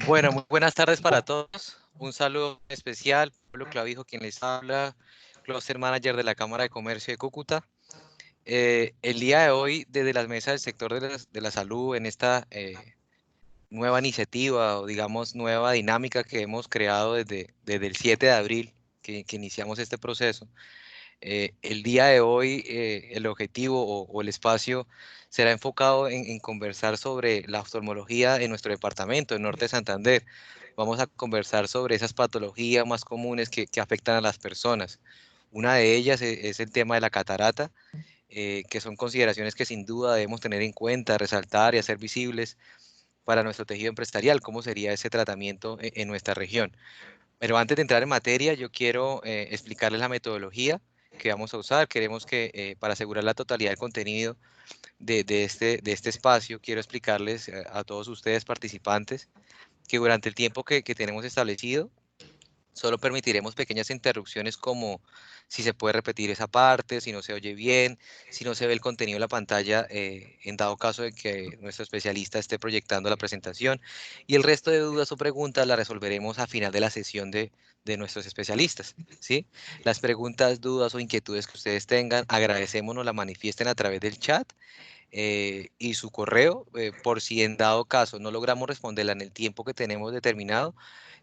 Bueno, muy buenas tardes para todos. Un saludo especial, Pablo Clavijo, quien les habla, Cluster Manager de la Cámara de Comercio de Cúcuta. El día de hoy, desde las mesas del sector de la salud, en esta nueva iniciativa o digamos nueva dinámica que hemos creado desde el 7 de abril, que iniciamos este proceso, el día de hoy el objetivo o el espacio será enfocado en conversar sobre la oftalmología en nuestro departamento, en Norte de Santander. Vamos a conversar sobre esas patologías más comunes que afectan a las personas. Una de ellas es el tema de la catarata, que son consideraciones que sin duda debemos tener en cuenta, resaltar y hacer visibles para nuestro tejido empresarial, cómo sería ese tratamiento en nuestra región. Pero antes de entrar en materia, yo quiero explicarles la metodología que vamos a usar. Queremos que para asegurar la totalidad del contenido de este espacio, quiero explicarles a todos ustedes participantes que durante el tiempo que tenemos establecido, solo permitiremos pequeñas interrupciones como si se puede repetir esa parte, si no se oye bien, si no se ve el contenido de la pantalla, en dado caso de que nuestro especialista esté proyectando la presentación. Y el resto de dudas o preguntas las resolveremos a final de la sesión de nuestros especialistas, ¿sí? Las preguntas, dudas o inquietudes que ustedes tengan, agradecemos nos la manifiesten a través del chat y su correo, por si en dado caso no logramos responderla en el tiempo que tenemos determinado,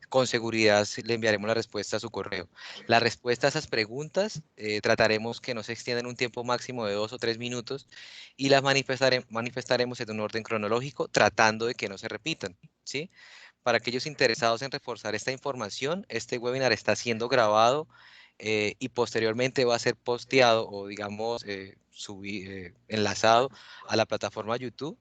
con seguridad le enviaremos la respuesta a su correo. La respuesta a esas preguntas trataremos que no se extienda en un tiempo máximo de 2 o 3 minutos y las manifestaremos en un orden cronológico tratando de que no se repitan, ¿sí? Para aquellos interesados en reforzar esta información, este webinar está siendo grabado y posteriormente va a ser posteado o digamos enlazado a la plataforma YouTube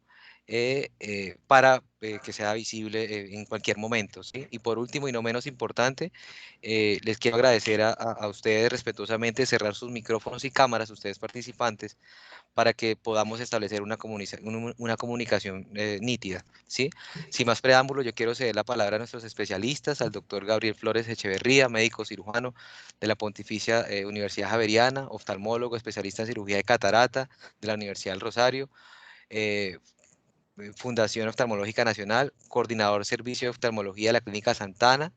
para que sea visible en cualquier momento, ¿sí? Y por último y no menos importante, les quiero agradecer a ustedes respetuosamente cerrar sus micrófonos y cámaras, ustedes participantes, para que podamos establecer una comunicación nítida, ¿sí? Sin más preámbulo, yo quiero ceder la palabra a nuestros especialistas, al doctor Gabriel Flores Echeverría, médico cirujano de la Pontificia Universidad Javeriana, oftalmólogo, especialista en cirugía de catarata de la Universidad del Rosario, eh, Fundación Oftalmológica Nacional, coordinador servicio de oftalmología de la Clínica Santana,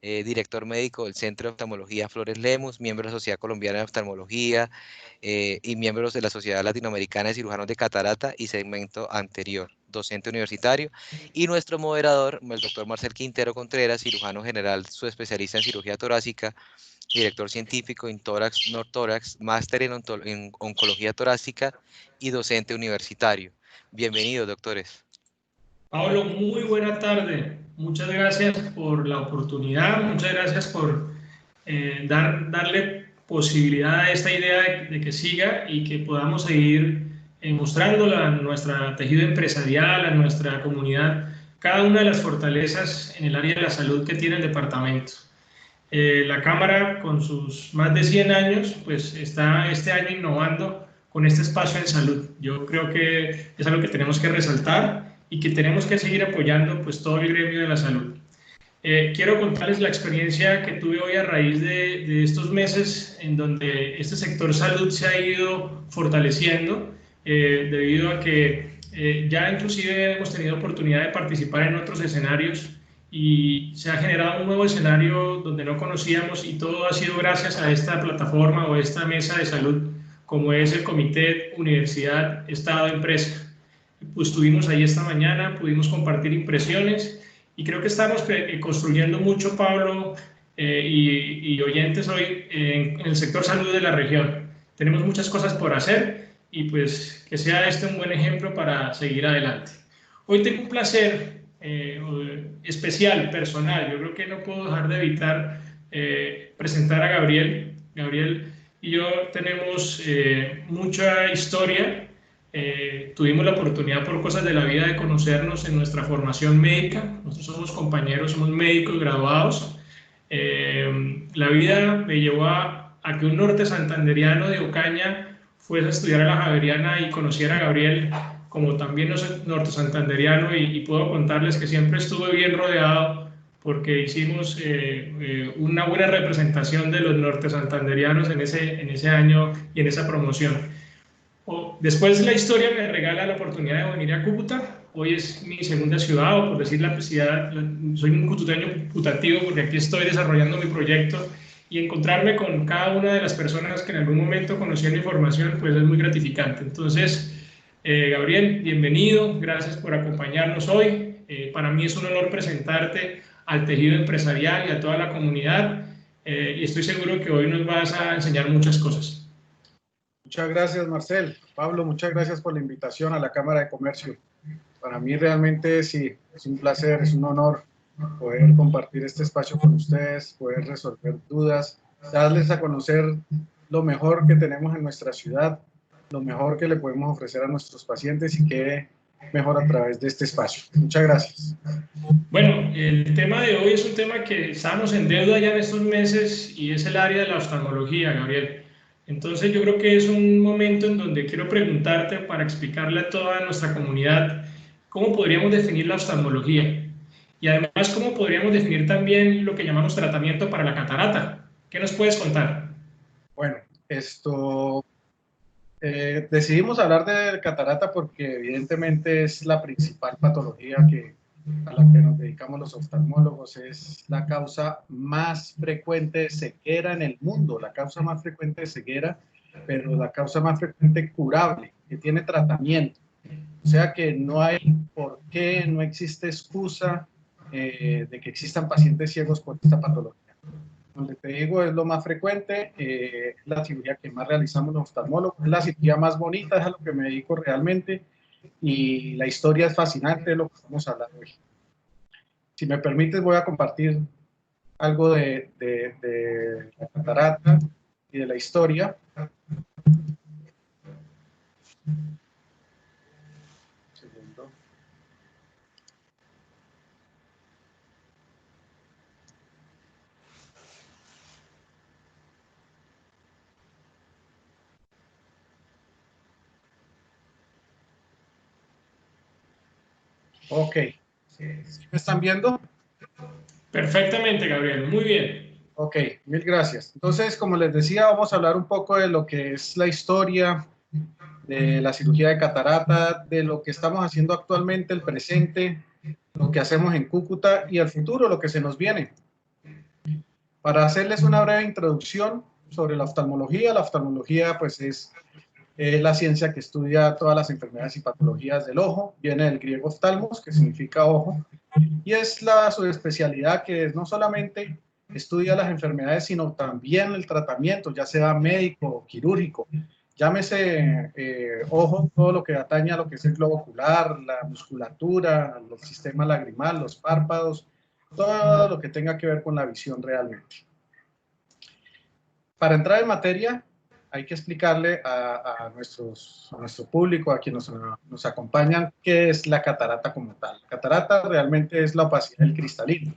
director médico del Centro de Oftalmología Flores Lemus, miembro de la Sociedad Colombiana de Oftalmología y miembros de la Sociedad Latinoamericana de Cirujanos de Catarata y segmento anterior, docente universitario, y nuestro moderador, el doctor Marcel Quintero Contreras, cirujano general, su especialista en cirugía torácica, director científico en tórax, nortórax, máster en oncología torácica y docente universitario. Bienvenidos, doctores. Pablo, muy buena tarde. Muchas gracias por la oportunidad, muchas gracias por darle posibilidad a esta idea de que siga y que podamos seguir mostrándola a nuestro tejido empresarial, a nuestra comunidad, cada una de las fortalezas en el área de la salud que tiene el departamento. La Cámara, con sus más de 100 años, pues está este año innovando con este espacio en salud. Yo creo que es algo que tenemos que resaltar y que tenemos que seguir apoyando pues todo el gremio de la salud. Quiero contarles la experiencia que tuve hoy a raíz de estos meses en donde este sector salud se ha ido fortaleciendo debido a que ya inclusive hemos tenido oportunidad de participar en otros escenarios y se ha generado un nuevo escenario donde no conocíamos y todo ha sido gracias a esta plataforma o esta mesa de salud como es el Comité Universidad Estado Empresa. Pues estuvimos ahí esta mañana, pudimos compartir impresiones y creo que estamos construyendo mucho, Pablo, y oyentes hoy en el sector salud de la región. Tenemos muchas cosas por hacer y pues que sea este un buen ejemplo para seguir adelante. Hoy tengo un placer especial, personal. Yo creo que no puedo dejar de evitar presentar a Gabriel. Gabriel y yo tenemos mucha historia. Tuvimos la oportunidad por cosas de la vida de conocernos en nuestra formación médica. Nosotros somos compañeros, somos médicos graduados. La vida me llevó a que un norte santanderiano de Ocaña fuese a estudiar a la Javeriana y conociera a Gabriel como también norte santanderiano y puedo contarles que siempre estuve bien rodeado porque hicimos una buena representación de los norte santanderianos en ese año y en esa promoción. Después la historia me regala la oportunidad de venir a Cúcuta. Hoy es mi segunda ciudad, o por decir la ciudad, soy un cututeño putativo porque aquí estoy desarrollando mi proyecto, y encontrarme con cada una de las personas que en algún momento conocían mi formación, pues es muy gratificante. Entonces, Gabriel, bienvenido, gracias por acompañarnos hoy. Para mí es un honor presentarte al tejido empresarial y a toda la comunidad, y estoy seguro que hoy nos vas a enseñar muchas cosas. Muchas gracias, Marcel. Pablo, muchas gracias por la invitación a la Cámara de Comercio. Para mí realmente sí, es un placer, es un honor poder compartir este espacio con ustedes, poder resolver dudas, darles a conocer lo mejor que tenemos en nuestra ciudad, lo mejor que le podemos ofrecer a nuestros pacientes y que mejor a través de este espacio. Muchas gracias. Bueno, el tema de hoy es un tema que estamos en deuda ya en estos meses y es el área de la oftalmología, Gabriel. Entonces yo creo que es un momento en donde quiero preguntarte para explicarle a toda nuestra comunidad cómo podríamos definir la oftalmología y además cómo podríamos definir también lo que llamamos tratamiento para la catarata. ¿Qué nos puedes contar? Bueno, decidimos hablar de catarata porque evidentemente es la principal patología a la que nos dedicamos los oftalmólogos. Es la causa más frecuente de ceguera en el mundo, la causa más frecuente de ceguera, pero la causa más frecuente curable, que tiene tratamiento. O sea que no hay por qué, no existe excusa de que existan pacientes ciegos por esta patología. Donde te digo, es lo más frecuente, es la cirugía que más realizamos los oftalmólogos, es la cirugía más bonita, es a lo que me dedico realmente, y la historia es fascinante de lo que vamos a hablar hoy. Si me permites, voy a compartir algo de la catarata y de la historia. Un segundo. Ok. ¿Sí me están viendo? Perfectamente, Gabriel, muy bien. Ok, mil gracias. Entonces, como les decía, vamos a hablar un poco de lo que es la historia de la cirugía de catarata, de lo que estamos haciendo actualmente, el presente, lo que hacemos en Cúcuta y el futuro, lo que se nos viene. Para hacerles una breve introducción sobre la oftalmología pues es la ciencia que estudia todas las enfermedades y patologías del ojo, viene del griego oftalmos, que significa ojo, y es la subespecialidad que no solamente estudia las enfermedades, sino también el tratamiento, ya sea médico o quirúrgico. Llámese ojo, todo lo que atañe a lo que es el globo ocular, la musculatura, el sistema lagrimal, los párpados, todo lo que tenga que ver con la visión realmente. Para entrar en materia, hay que explicarle a nuestro público, a quienes nos acompañan, qué es la catarata como tal. La catarata realmente es la opacidad del cristalino.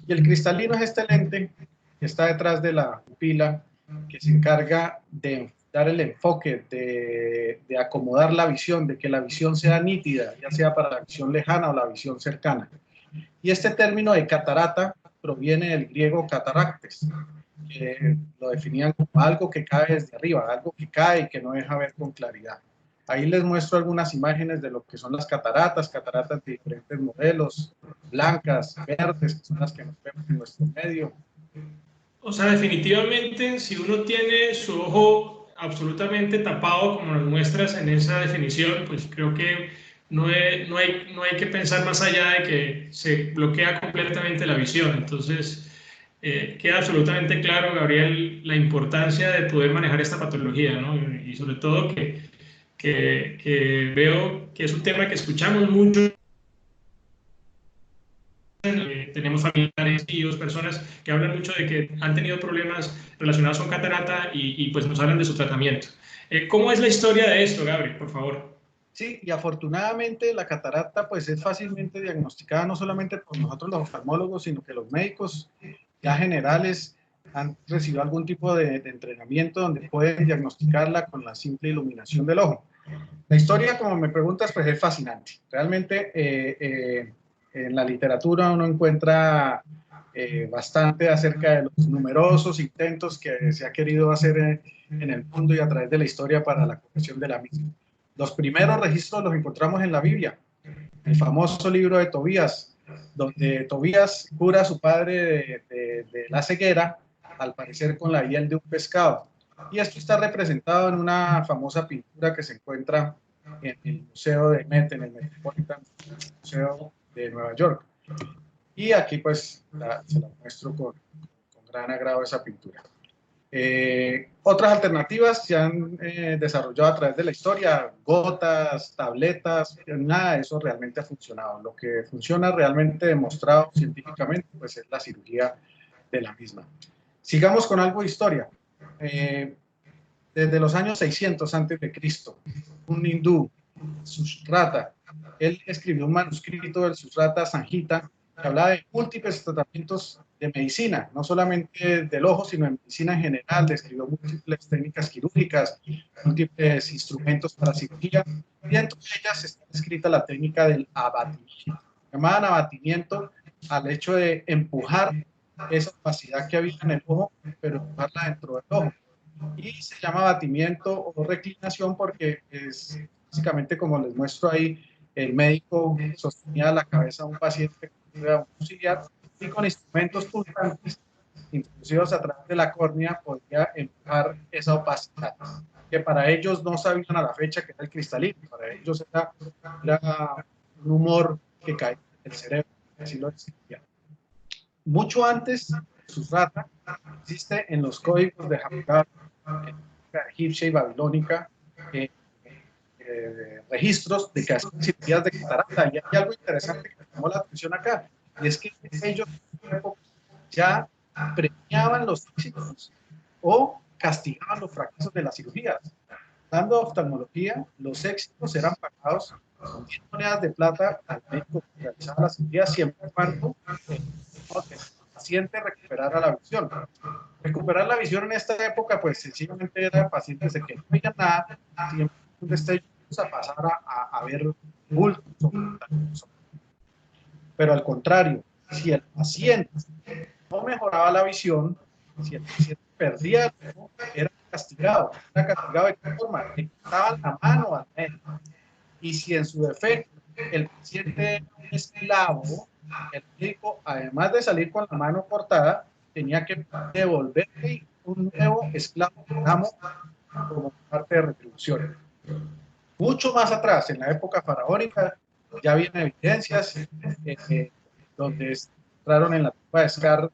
Y el cristalino es este lente que está detrás de la pupila, que se encarga de dar el enfoque, de acomodar la visión, de que la visión sea nítida, ya sea para la visión lejana o la visión cercana. Y este término de catarata proviene del griego cataractes, que lo definían como algo que cae desde arriba, algo que cae y que no deja ver con claridad. Ahí les muestro algunas imágenes de lo que son las cataratas de diferentes modelos, blancas, verdes, que son las que nos vemos en nuestro medio. O sea, definitivamente, si uno tiene su ojo absolutamente tapado, como nos muestras en esa definición, pues creo que no hay que pensar más allá de que se bloquea completamente la visión. Entonces, queda absolutamente claro, Gabriel, la importancia de poder manejar esta patología, ¿no? Y sobre todo que veo que es un tema que escuchamos mucho. Tenemos familiares, tíos, personas que hablan mucho de que han tenido problemas relacionados con catarata y pues nos hablan de su tratamiento. ¿Cómo es la historia de esto, Gabriel, por favor? Sí, y afortunadamente la catarata pues es fácilmente diagnosticada no solamente por nosotros los oftalmólogos, sino que los médicos ya generales han recibido algún tipo de entrenamiento donde pueden diagnosticarla con la simple iluminación del ojo. La historia, como me preguntas, pues es fascinante. Realmente en la literatura uno encuentra bastante acerca de los numerosos intentos que se ha querido hacer en el mundo y a través de la historia para la corrección de la misma. Los primeros registros los encontramos en la Biblia. el famoso libro de Tobías, donde Tobías cura a su padre de la ceguera, al parecer con la hiel de un pescado. Y esto está representado en una famosa pintura que se encuentra en el Museo de Met, en el Metropolitan Museo de Nueva York. Y aquí pues se la muestro con gran agrado esa pintura. Otras alternativas se han desarrollado a través de la historia, gotas, tabletas, nada de eso realmente ha funcionado. Lo que funciona realmente demostrado científicamente pues es la cirugía de la misma. Sigamos con algo de historia. Desde los años 600 antes de Cristo, un hindú, Sushrata, él escribió un manuscrito del Sushrata Sanhita que hablaba de múltiples tratamientos de medicina, no solamente del ojo, sino de medicina en general. Describió múltiples técnicas quirúrgicas, múltiples instrumentos para cirugía, y dentro de ellas está escrita la técnica del abatimiento. Llamaban abatimiento al hecho de empujar esa opacidad que había en el ojo, pero empujarla dentro del ojo. Y se llama abatimiento o reclinación porque es básicamente, como les muestro ahí, el médico sostenía la cabeza de un paciente con un auxiliar y con instrumentos pulsantes introducidos a través de la córnea podía empujar esa opacidad, que para ellos no sabían a la fecha que era el cristalino, para ellos era un humor que caía en el cerebro, así lo decían. Mucho antes de Sushrata existe en los códigos de Hammurabi, egipcia y babilónica, registros de que hacían cirugías de catarata. Y hay algo interesante que me llamó la atención acá, y es que ellos ya premiaban los éxitos o castigaban los fracasos de las cirugías. Dando oftalmología, los éxitos eran pagados con 10 monedas de plata al médico que realizaba la cirugía, siempre y cuando el paciente recuperara la visión. Recuperar la visión en esta época, pues sencillamente era pacientes de que no veían nada, siempre un destello a pasar a ver bultos. Pero al contrario, si el paciente no mejoraba la visión, si el paciente perdía el ojo, era castigado. ¿Era castigado de qué forma? Le quitaban la mano al médico. Y si en su defecto el paciente era un esclavo, el médico, además de salir con la mano cortada, tenía que devolverle un nuevo esclavo amo como parte de retribución. Mucho más atrás, en la época faraónica, ya había evidencias donde entraron en la tumba de Scar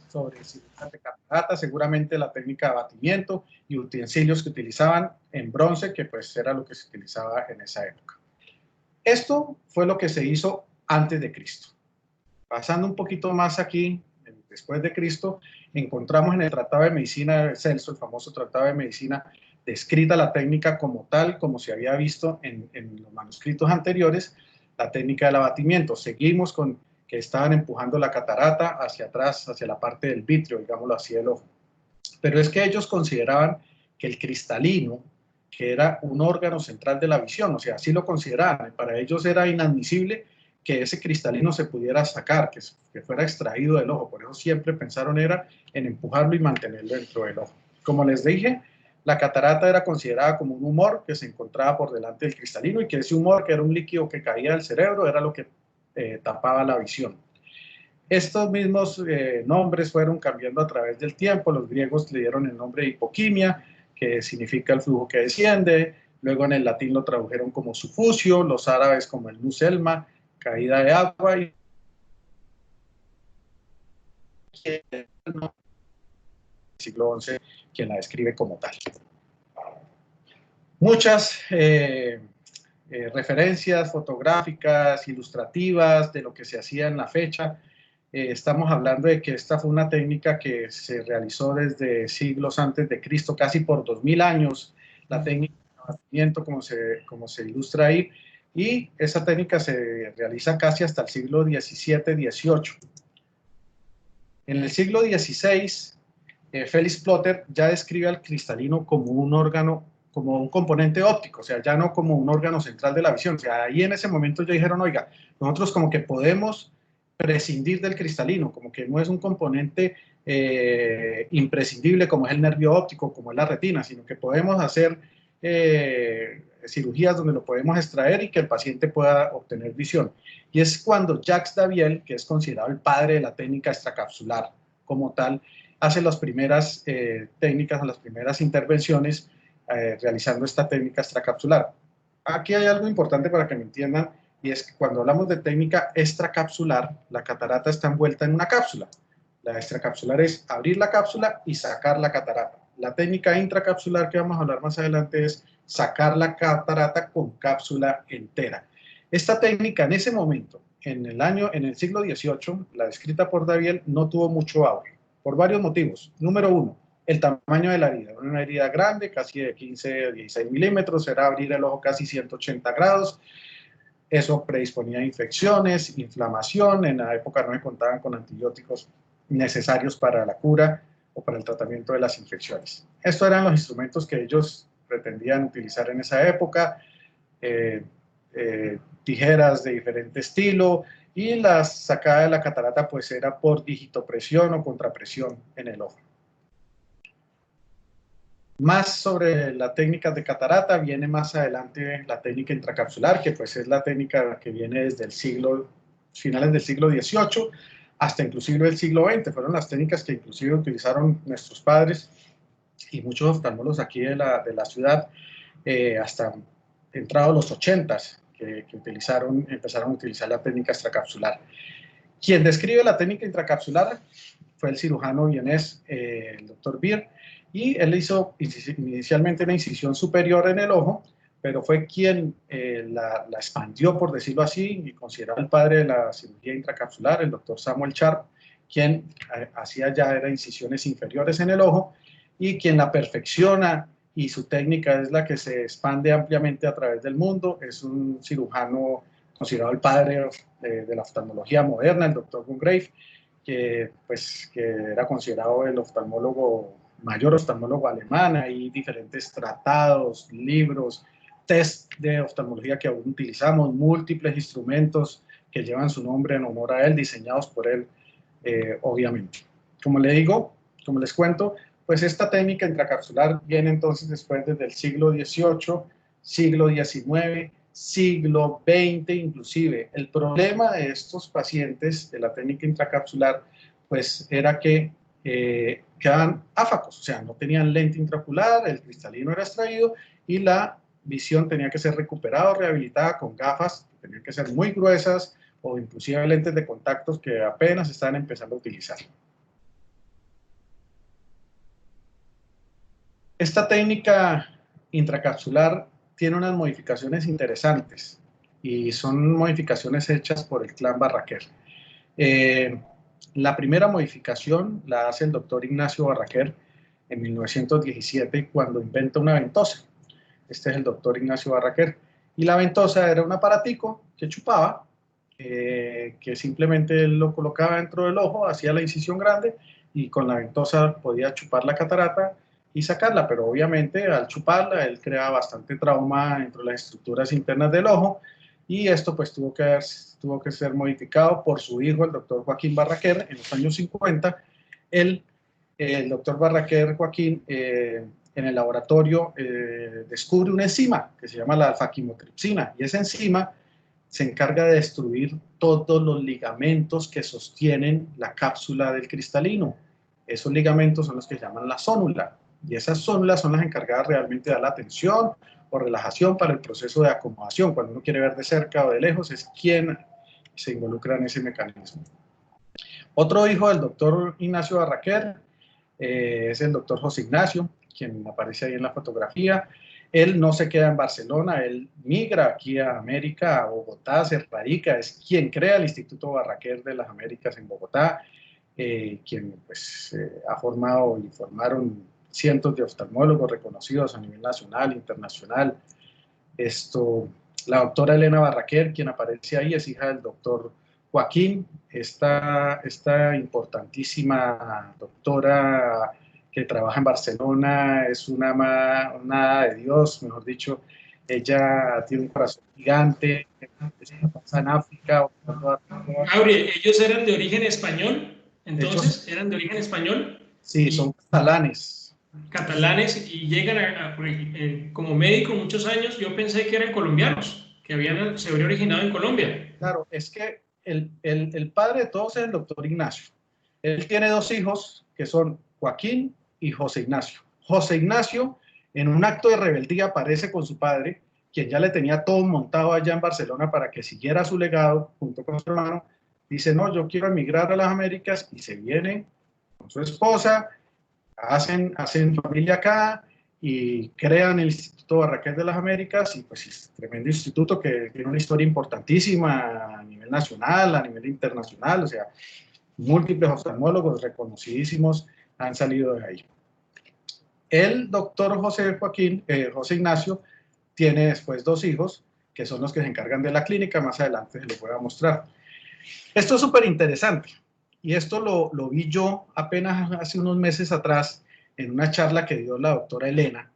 sobre cirugías de catarata, seguramente la técnica de abatimiento y utensilios que utilizaban en bronce, que pues era lo que se utilizaba en esa época. Esto fue lo que se hizo antes de Cristo. Pasando un poquito más aquí, después de Cristo, encontramos en el Tratado de Medicina de Celso, el famoso Tratado de Medicina, descrita la técnica como tal, como se había visto en los manuscritos anteriores, la técnica del abatimiento. Seguimos con que estaban empujando la catarata hacia atrás, hacia la parte del vitrio, digámoslo así, del ojo. Pero es que ellos consideraban que el cristalino, que era un órgano central de la visión, o sea, así lo consideraban, para ellos era inadmisible que ese cristalino se pudiera sacar, que fuera extraído del ojo, por eso siempre pensaron era en empujarlo y mantenerlo dentro del ojo. Como les dije, la catarata era considerada como un humor que se encontraba por delante del cristalino y que ese humor, que era un líquido que caía del cerebro, era lo que tapaba la visión. Estos mismos nombres fueron cambiando a través del tiempo. Los griegos le dieron el nombre de hipoquimia, que significa el flujo que desciende. Luego en el latín lo tradujeron como sufusio, los árabes como el nuselma, caída de agua, y el siglo XI quien la describe como tal. Muchas referencias fotográficas, ilustrativas de lo que se hacía en la fecha. Estamos hablando de que esta fue una técnica que se realizó desde siglos antes de Cristo, casi por 2000 años, la técnica de abatimiento como se ilustra ahí, y esa técnica se realiza casi hasta el siglo XVII-XVIII. En el siglo XVI, Felix Plotter ya describe al cristalino como un órgano, como un componente óptico, o sea, ya no como un órgano central de la visión. O sea, ahí en ese momento ya dijeron, oiga, nosotros como que podemos prescindir del cristalino, como que no es un componente imprescindible como es el nervio óptico, como es la retina, sino que podemos hacer cirugías donde lo podemos extraer y que el paciente pueda obtener visión. Y es cuando Jacques Daviel, que es considerado el padre de la técnica extracapsular como tal, hace las primeras técnicas, las primeras intervenciones realizando esta técnica extracapsular. Aquí hay algo importante para que me entiendan, y es que cuando hablamos de técnica extracapsular, la catarata está envuelta en una cápsula. La extracapsular es abrir la cápsula y sacar la catarata. La técnica intracapsular que vamos a hablar más adelante es sacar la catarata con cápsula entera. Esta técnica en ese momento, en el siglo XVIII, la descrita por Daviel, no tuvo mucho auge, por varios motivos. Número uno, el tamaño de la herida. Una herida grande, casi de 15 a 16 milímetros, era abrir el ojo casi 180 grados. Eso predisponía a infecciones, inflamación. En la época no se contaban con antibióticos necesarios para la cura o para el tratamiento de las infecciones. Estos eran los instrumentos que ellos pretendían utilizar en esa época. Tijeras de diferente estilo, y la sacada de la catarata pues era por digitopresión o contrapresión en el ojo. Más sobre la técnica de catarata viene más adelante la técnica intracapsular, que pues es la técnica que viene desde el finales del siglo XVIII hasta inclusive el siglo XX. Fueron las técnicas que inclusive utilizaron nuestros padres y muchos oftalmólogos aquí de la ciudad hasta entrados los 80s, que empezaron a utilizar la técnica extracapsular. Quien describe la técnica intracapsular fue el cirujano vienés, el doctor Beer, y él hizo inicialmente una incisión superior en el ojo, pero fue quien la expandió, por decirlo así, y considerado el padre de la cirugía intracapsular, el doctor Samuel Sharp, quien hacía ya incisiones inferiores en el ojo, y quien la perfecciona, y su técnica es la que se expande ampliamente a través del mundo. Es un cirujano considerado el padre de la oftalmología moderna, el doctor Gungrave, que era considerado el mayor oftalmólogo alemán. Hay diferentes tratados, libros, test de oftalmología que aún utilizamos, múltiples instrumentos que llevan su nombre en honor a él, diseñados por él, obviamente. Como les cuento, pues esta técnica intracapsular viene entonces después desde el siglo XVIII, siglo XIX, siglo XX inclusive. El problema de estos pacientes de la técnica intracapsular pues era que quedaban áfacos, o sea, no tenían lente intraocular, el cristalino era extraído y la visión tenía que ser recuperada o rehabilitada con gafas, que tenían que ser muy gruesas, o inclusive lentes de contactos que apenas estaban empezando a utilizar. Esta técnica intracapsular tiene unas modificaciones interesantes y son modificaciones hechas por el clan Barraquer. La primera modificación la hace el doctor Ignacio Barraquer en 1917 cuando inventa una ventosa. Este es el doctor Ignacio Barraquer. Y la ventosa era un aparatico que chupaba, que simplemente él lo colocaba dentro del ojo, hacía la incisión grande y con la ventosa podía chupar la catarata y sacarla, pero obviamente al chuparla él creaba bastante trauma dentro de las estructuras internas del ojo, y esto pues tuvo que ser modificado por su hijo, el doctor Joaquín Barraquer, en los años 50. El doctor Barraquer Joaquín en el laboratorio descubre una enzima que se llama la alfa-quimotripsina, y esa enzima se encarga de destruir todos los ligamentos que sostienen la cápsula del cristalino. Esos ligamentos son los que se llaman la zónula, y esas zónulas son las encargadas realmente de dar la tensión o relajación para el proceso de acomodación. Cuando uno quiere ver de cerca o de lejos, es quien se involucra en ese mecanismo. Otro hijo del doctor Ignacio Barraquer es el doctor José Ignacio, quien aparece ahí en la fotografía. Él no se queda en Barcelona, él migra aquí a América, a Bogotá, se radica, es quien crea el Instituto Barraquer de las Américas en Bogotá, quien pues ha formado y formaron cientos de oftalmólogos reconocidos a nivel nacional, internacional. La doctora Elena Barraquer, quien aparece ahí, es hija del doctor Joaquín, esta importantísima doctora que trabaja en Barcelona, es una de Dios, mejor dicho. Ella tiene un corazón gigante, pasa en África. Gabriel, ¿ellos eran de origen español? Entonces, ¿eran de origen español? Sí, son catalanes. catalanes y llegan como médico muchos años, yo pensé que eran colombianos, que se habrían originado en Colombia. Claro, es que el padre de todos es el doctor Ignacio. Él tiene dos hijos que son Joaquín y José Ignacio. José Ignacio, en un acto de rebeldía, aparece con su padre, quien ya le tenía todo montado allá en Barcelona para que siguiera su legado junto con su hermano. Dice, no, yo quiero emigrar a las Américas, y se viene con su esposa, hacen familia acá y crean el Instituto Barraquer de las Américas, y pues es un tremendo instituto que tiene una historia importantísima a nivel nacional, a nivel internacional, o sea, múltiples oftalmólogos reconocidísimos han salido de ahí. El doctor José Ignacio, tiene después dos hijos, que son los que se encargan de la clínica, más adelante se los voy a mostrar. Esto es súper interesante, y esto lo vi yo apenas hace unos meses atrás en una charla que dio la doctora Elena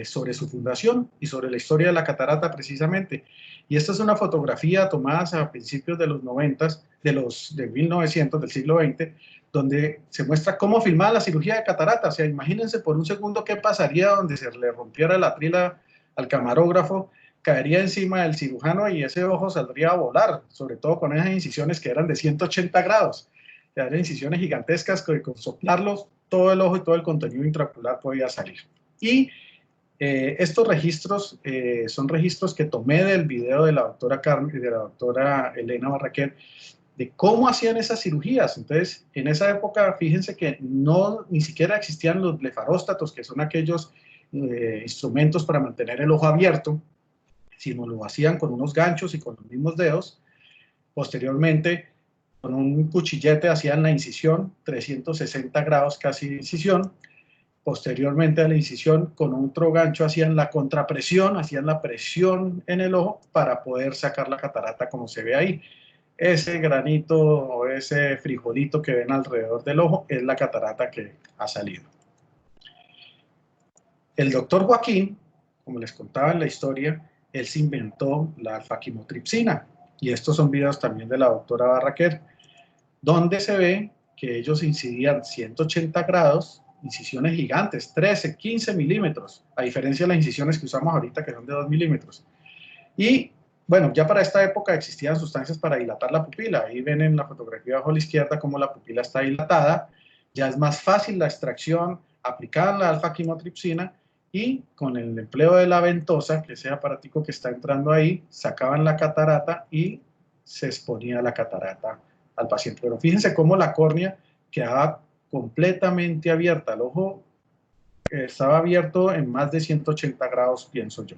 sobre su fundación y sobre la historia de la catarata precisamente. Y esta es una fotografía tomada a principios de los 90, de 1900, del siglo XX, donde se muestra cómo filmaba la cirugía de catarata. O sea, imagínense por un segundo qué pasaría donde se le rompiera la trila al camarógrafo, caería encima del cirujano y ese ojo saldría a volar, sobre todo con esas incisiones que eran de 180 grados. O sea, eran incisiones gigantescas que con soplarlos todo el ojo y todo el contenido intraocular podía salir. Y estos registros son registros que tomé del video de la doctora Carmen y de la doctora Elena Barraquer, de cómo hacían esas cirugías. Entonces, en esa época, fíjense que ni siquiera existían los blefaróstatos, que son aquellos instrumentos para mantener el ojo abierto, sino lo hacían con unos ganchos y con los mismos dedos. Posteriormente, con un cuchillete hacían la incisión, 360 grados casi de incisión. Posteriormente a la incisión, con otro gancho hacían la contrapresión, hacían la presión en el ojo para poder sacar la catarata como se ve ahí. Ese granito o ese frijolito que ven alrededor del ojo es la catarata que ha salido. El doctor Joaquín, como les contaba en la historia, él se inventó la alfa-quimotripsina, y estos son videos también de la doctora Barraquer, donde se ve que ellos incidían 180 grados, incisiones gigantes, 13, 15 milímetros, a diferencia de las incisiones que usamos ahorita, que son de 2 milímetros. Y bueno, ya para esta época existían sustancias para dilatar la pupila. Ahí ven en la fotografía abajo a la izquierda cómo la pupila está dilatada. Ya es más fácil la extracción, aplicaban la alfa-quimotripsina, y con el empleo de la ventosa, que es ese aparatico que está entrando ahí, sacaban la catarata y se exponía la catarata al paciente. Pero fíjense cómo la córnea quedaba completamente abierta. El ojo estaba abierto en más de 180 grados, pienso yo.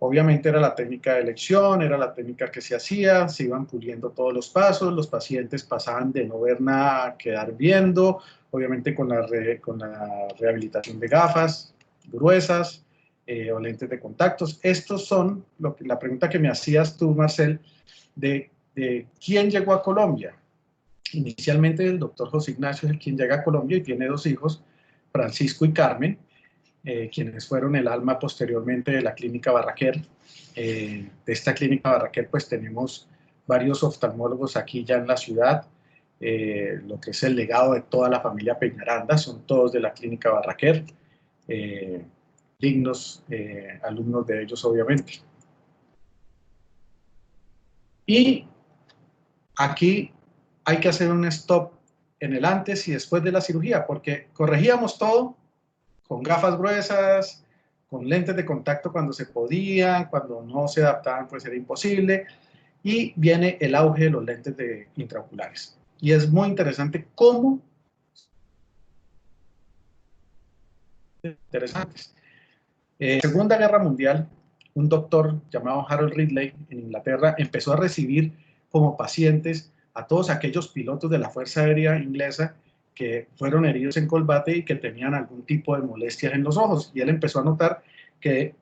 Obviamente era la técnica de elección, era la técnica que se hacía, se iban puliendo todos los pasos, los pacientes pasaban de no ver nada a quedar viendo, obviamente con la rehabilitación de gafas gruesas o lentes de contactos. Estos son la pregunta que me hacías tú, Marcel, de quién llegó a Colombia. Inicialmente el doctor José Ignacio es el quien llega a Colombia y tiene dos hijos, Francisco y Carmen, quienes fueron el alma posteriormente de la clínica Barraquer. De esta clínica Barraquer pues tenemos varios oftalmólogos aquí ya en la ciudad. Lo que es el legado de toda la familia Peñaranda, son todos de la clínica Barraquer, dignos alumnos de ellos obviamente. Y aquí hay que hacer un stop en el antes y después de la cirugía, porque corregíamos todo con gafas gruesas, con lentes de contacto cuando se podían, cuando no se adaptaban pues era imposible, y viene el auge de los lentes intraoculares. Y es muy interesante cómo interesantes. Segunda Guerra Mundial, un doctor llamado Harold Ridley en Inglaterra empezó a recibir como pacientes a todos aquellos pilotos de la Fuerza Aérea Inglesa que fueron heridos en combate y que tenían algún tipo de molestias en los ojos. Y él empezó a notar que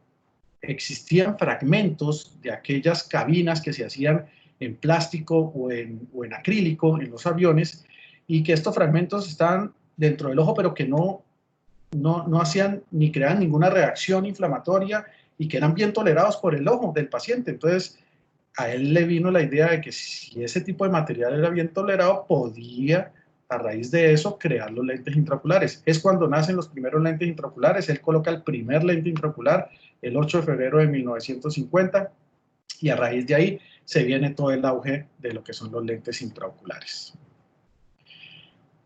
existían fragmentos de aquellas cabinas que se hacían en plástico o en acrílico en los aviones, y que estos fragmentos estaban dentro del ojo, pero que no hacían ni creaban ninguna reacción inflamatoria y que eran bien tolerados por el ojo del paciente. Entonces, a él le vino la idea de que si ese tipo de material era bien tolerado, podía a raíz de eso, crear los lentes intraoculares. Es cuando nacen los primeros lentes intraoculares. Él coloca el primer lente intraocular el 8 de febrero de 1950 y a raíz de ahí se viene todo el auge de lo que son los lentes intraoculares.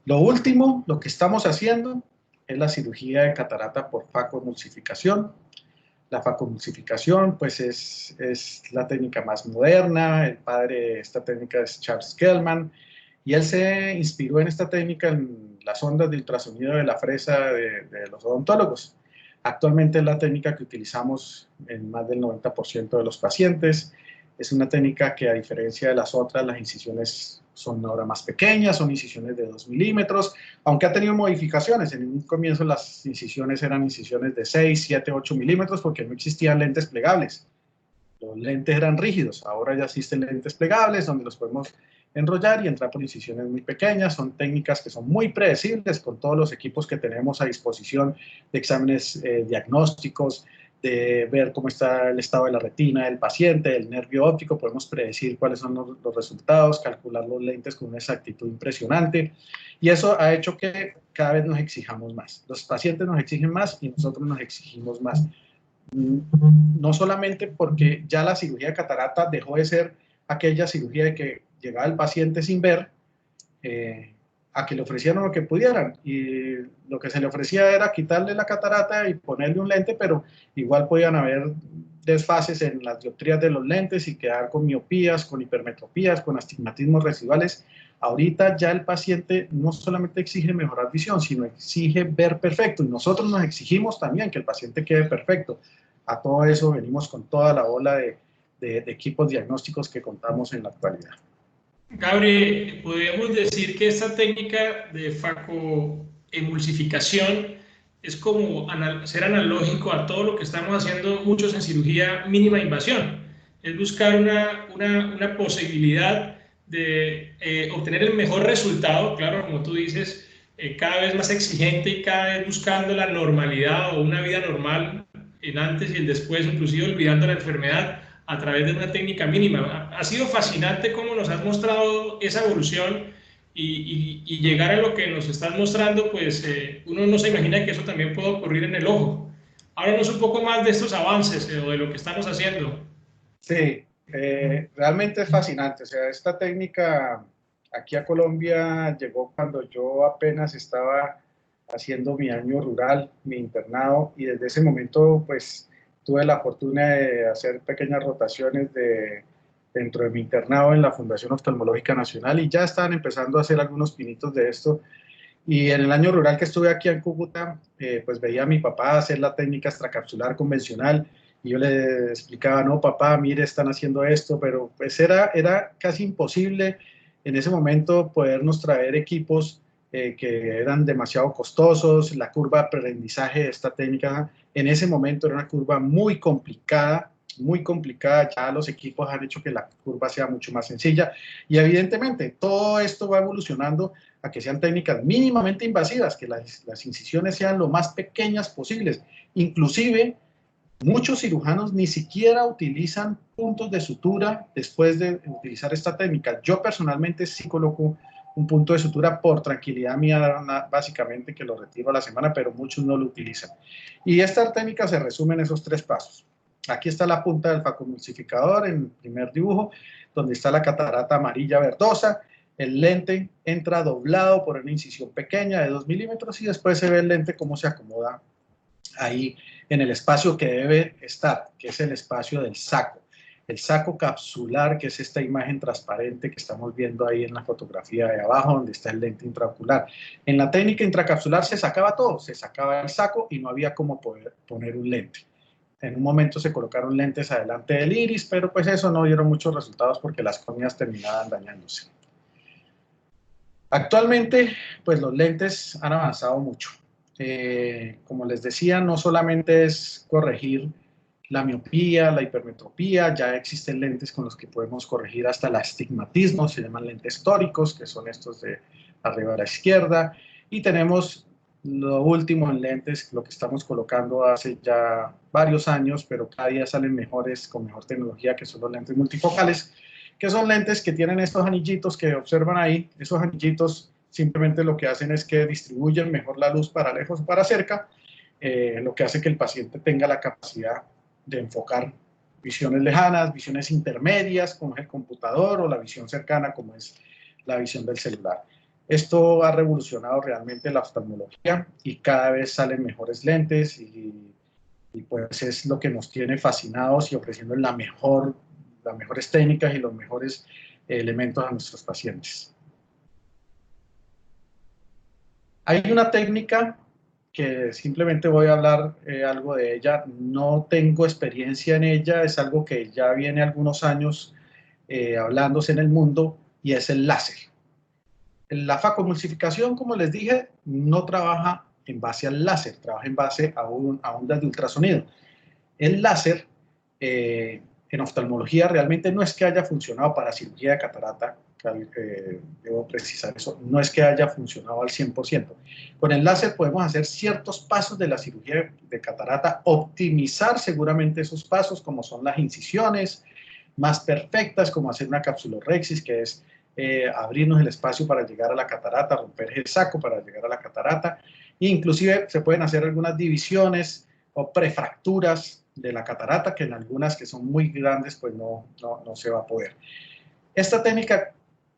Lo último, lo que estamos haciendo es la cirugía de catarata por facoemulsificación. La facoemulsificación pues es la técnica más moderna. El padre de esta técnica es Charles Kellman, y él se inspiró en esta técnica en las ondas de ultrasonido de la fresa de los odontólogos. Actualmente es la técnica que utilizamos en más del 90% de los pacientes. Es una técnica que, a diferencia de las otras, las incisiones son ahora más pequeñas, son incisiones de 2 milímetros, aunque ha tenido modificaciones. En un comienzo las incisiones eran incisiones de 6, 7, 8 milímetros porque no existían lentes plegables. Los lentes eran rígidos, ahora ya existen lentes plegables donde los podemos enrollar y entrar por incisiones muy pequeñas. Son técnicas que son muy predecibles con todos los equipos que tenemos a disposición de exámenes diagnósticos, de ver cómo está el estado de la retina del paciente, del nervio óptico. Podemos predecir cuáles son los resultados, calcular los lentes con una exactitud impresionante, y eso ha hecho que cada vez nos exijamos más. Los pacientes nos exigen más y nosotros nos exigimos más. No solamente porque ya la cirugía de catarata dejó de ser aquella cirugía de que llegaba el paciente sin ver, a que le ofrecieran lo que pudieran, y lo que se le ofrecía era quitarle la catarata y ponerle un lente, pero igual podían haber desfases en las dioptrías de los lentes y quedar con miopías, con hipermetropías, con astigmatismos residuales. Ahorita ya el paciente no solamente exige mejorar visión, sino exige ver perfecto, y nosotros nos exigimos también que el paciente quede perfecto. A todo eso venimos con toda la ola de equipos diagnósticos que contamos en la actualidad. Gabriel, podríamos decir que esta técnica de facoemulsificación es como ser analógico a todo lo que estamos haciendo muchos en cirugía mínima invasión. Es buscar una posibilidad de obtener el mejor resultado, claro, como tú dices, cada vez más exigente y cada vez buscando la normalidad o una vida normal en antes y el después, inclusive olvidando la enfermedad a través de una técnica mínima. Ha sido fascinante cómo nos has mostrado esa evolución y llegar a lo que nos estás mostrando, pues uno no se imagina que eso también puede ocurrir en el ojo. Háblanos un poco más de estos avances o de lo que estamos haciendo. Sí, realmente es fascinante. O sea, esta técnica aquí a Colombia llegó cuando yo apenas estaba haciendo mi año rural, mi internado, y desde ese momento pues tuve la fortuna de hacer pequeñas rotaciones dentro de mi internado en la Fundación Oftalmológica Nacional, y ya estaban empezando a hacer algunos pinitos de esto. Y en el año rural que estuve aquí en Cúcuta, pues veía a mi papá hacer la técnica extracapsular convencional, y yo le explicaba, no papá, mire, están haciendo esto, pero pues era casi imposible en ese momento podernos traer equipos que eran demasiado costosos. La curva de aprendizaje de esta técnica en ese momento era una curva muy complicada, muy complicada. Ya los equipos han hecho que la curva sea mucho más sencilla, y evidentemente todo esto va evolucionando a que sean técnicas mínimamente invasivas, que las incisiones sean lo más pequeñas posibles. Inclusive muchos cirujanos ni siquiera utilizan puntos de sutura después de utilizar esta técnica. Yo personalmente sí coloco un punto de sutura por tranquilidad mía, básicamente, que lo retiro a la semana, pero muchos no lo utilizan. Y esta técnica se resume en esos 3 pasos. Aquí está la punta del facoemulsificador en el primer dibujo, donde está la catarata amarilla verdosa. El lente entra doblado por una incisión pequeña de 2 milímetros, y después se ve el lente cómo se acomoda ahí en el espacio que debe estar, que es el espacio del saco. El saco capsular, que es esta imagen transparente que estamos viendo ahí en la fotografía de abajo, donde está el lente intraocular. En la técnica intracapsular se sacaba todo, se sacaba el saco y no había cómo poder poner un lente. En un momento se colocaron lentes adelante del iris, pero pues eso no dieron muchos resultados porque las córneas terminaban dañándose. Actualmente, pues los lentes han avanzado mucho. Como les decía, no solamente es corregir la miopía, la hipermetropía, ya existen lentes con los que podemos corregir hasta el astigmatismo, se llaman lentes tóricos, que son estos de arriba a la izquierda, y tenemos lo último en lentes, lo que estamos colocando hace ya varios años, pero cada día salen mejores, con mejor tecnología, que son los lentes multifocales, que son lentes que tienen estos anillitos que observan ahí. Esos anillitos simplemente lo que hacen es que distribuyen mejor la luz para lejos o para cerca, lo que hace que el paciente tenga la capacidad de enfocar visiones lejanas, visiones intermedias, como es el computador, o la visión cercana, como es la visión del celular. Esto ha revolucionado realmente la oftalmología y cada vez salen mejores lentes y pues es lo que nos tiene fascinados y ofreciendo las mejores técnicas y los mejores elementos a nuestros pacientes. Hay una técnica que simplemente voy a hablar algo de ella, no tengo experiencia en ella, es algo que ya viene algunos años hablándose en el mundo, y es el láser. La facomulsificación, como les dije, no trabaja en base al láser, trabaja en base a ondas de ultrasonido. El láser en oftalmología realmente no es que haya funcionado para cirugía de catarata, debo precisar eso, no es que haya funcionado al 100%. Con el láser podemos hacer ciertos pasos de la cirugía de catarata, optimizar seguramente esos pasos, como son las incisiones más perfectas, como hacer una capsulorhexis, que es abrirnos el espacio para llegar a la catarata, romper el saco para llegar a la catarata, e inclusive se pueden hacer algunas divisiones o prefracturas de la catarata, que en algunas que son muy grandes pues no se va a poder. Esta técnica,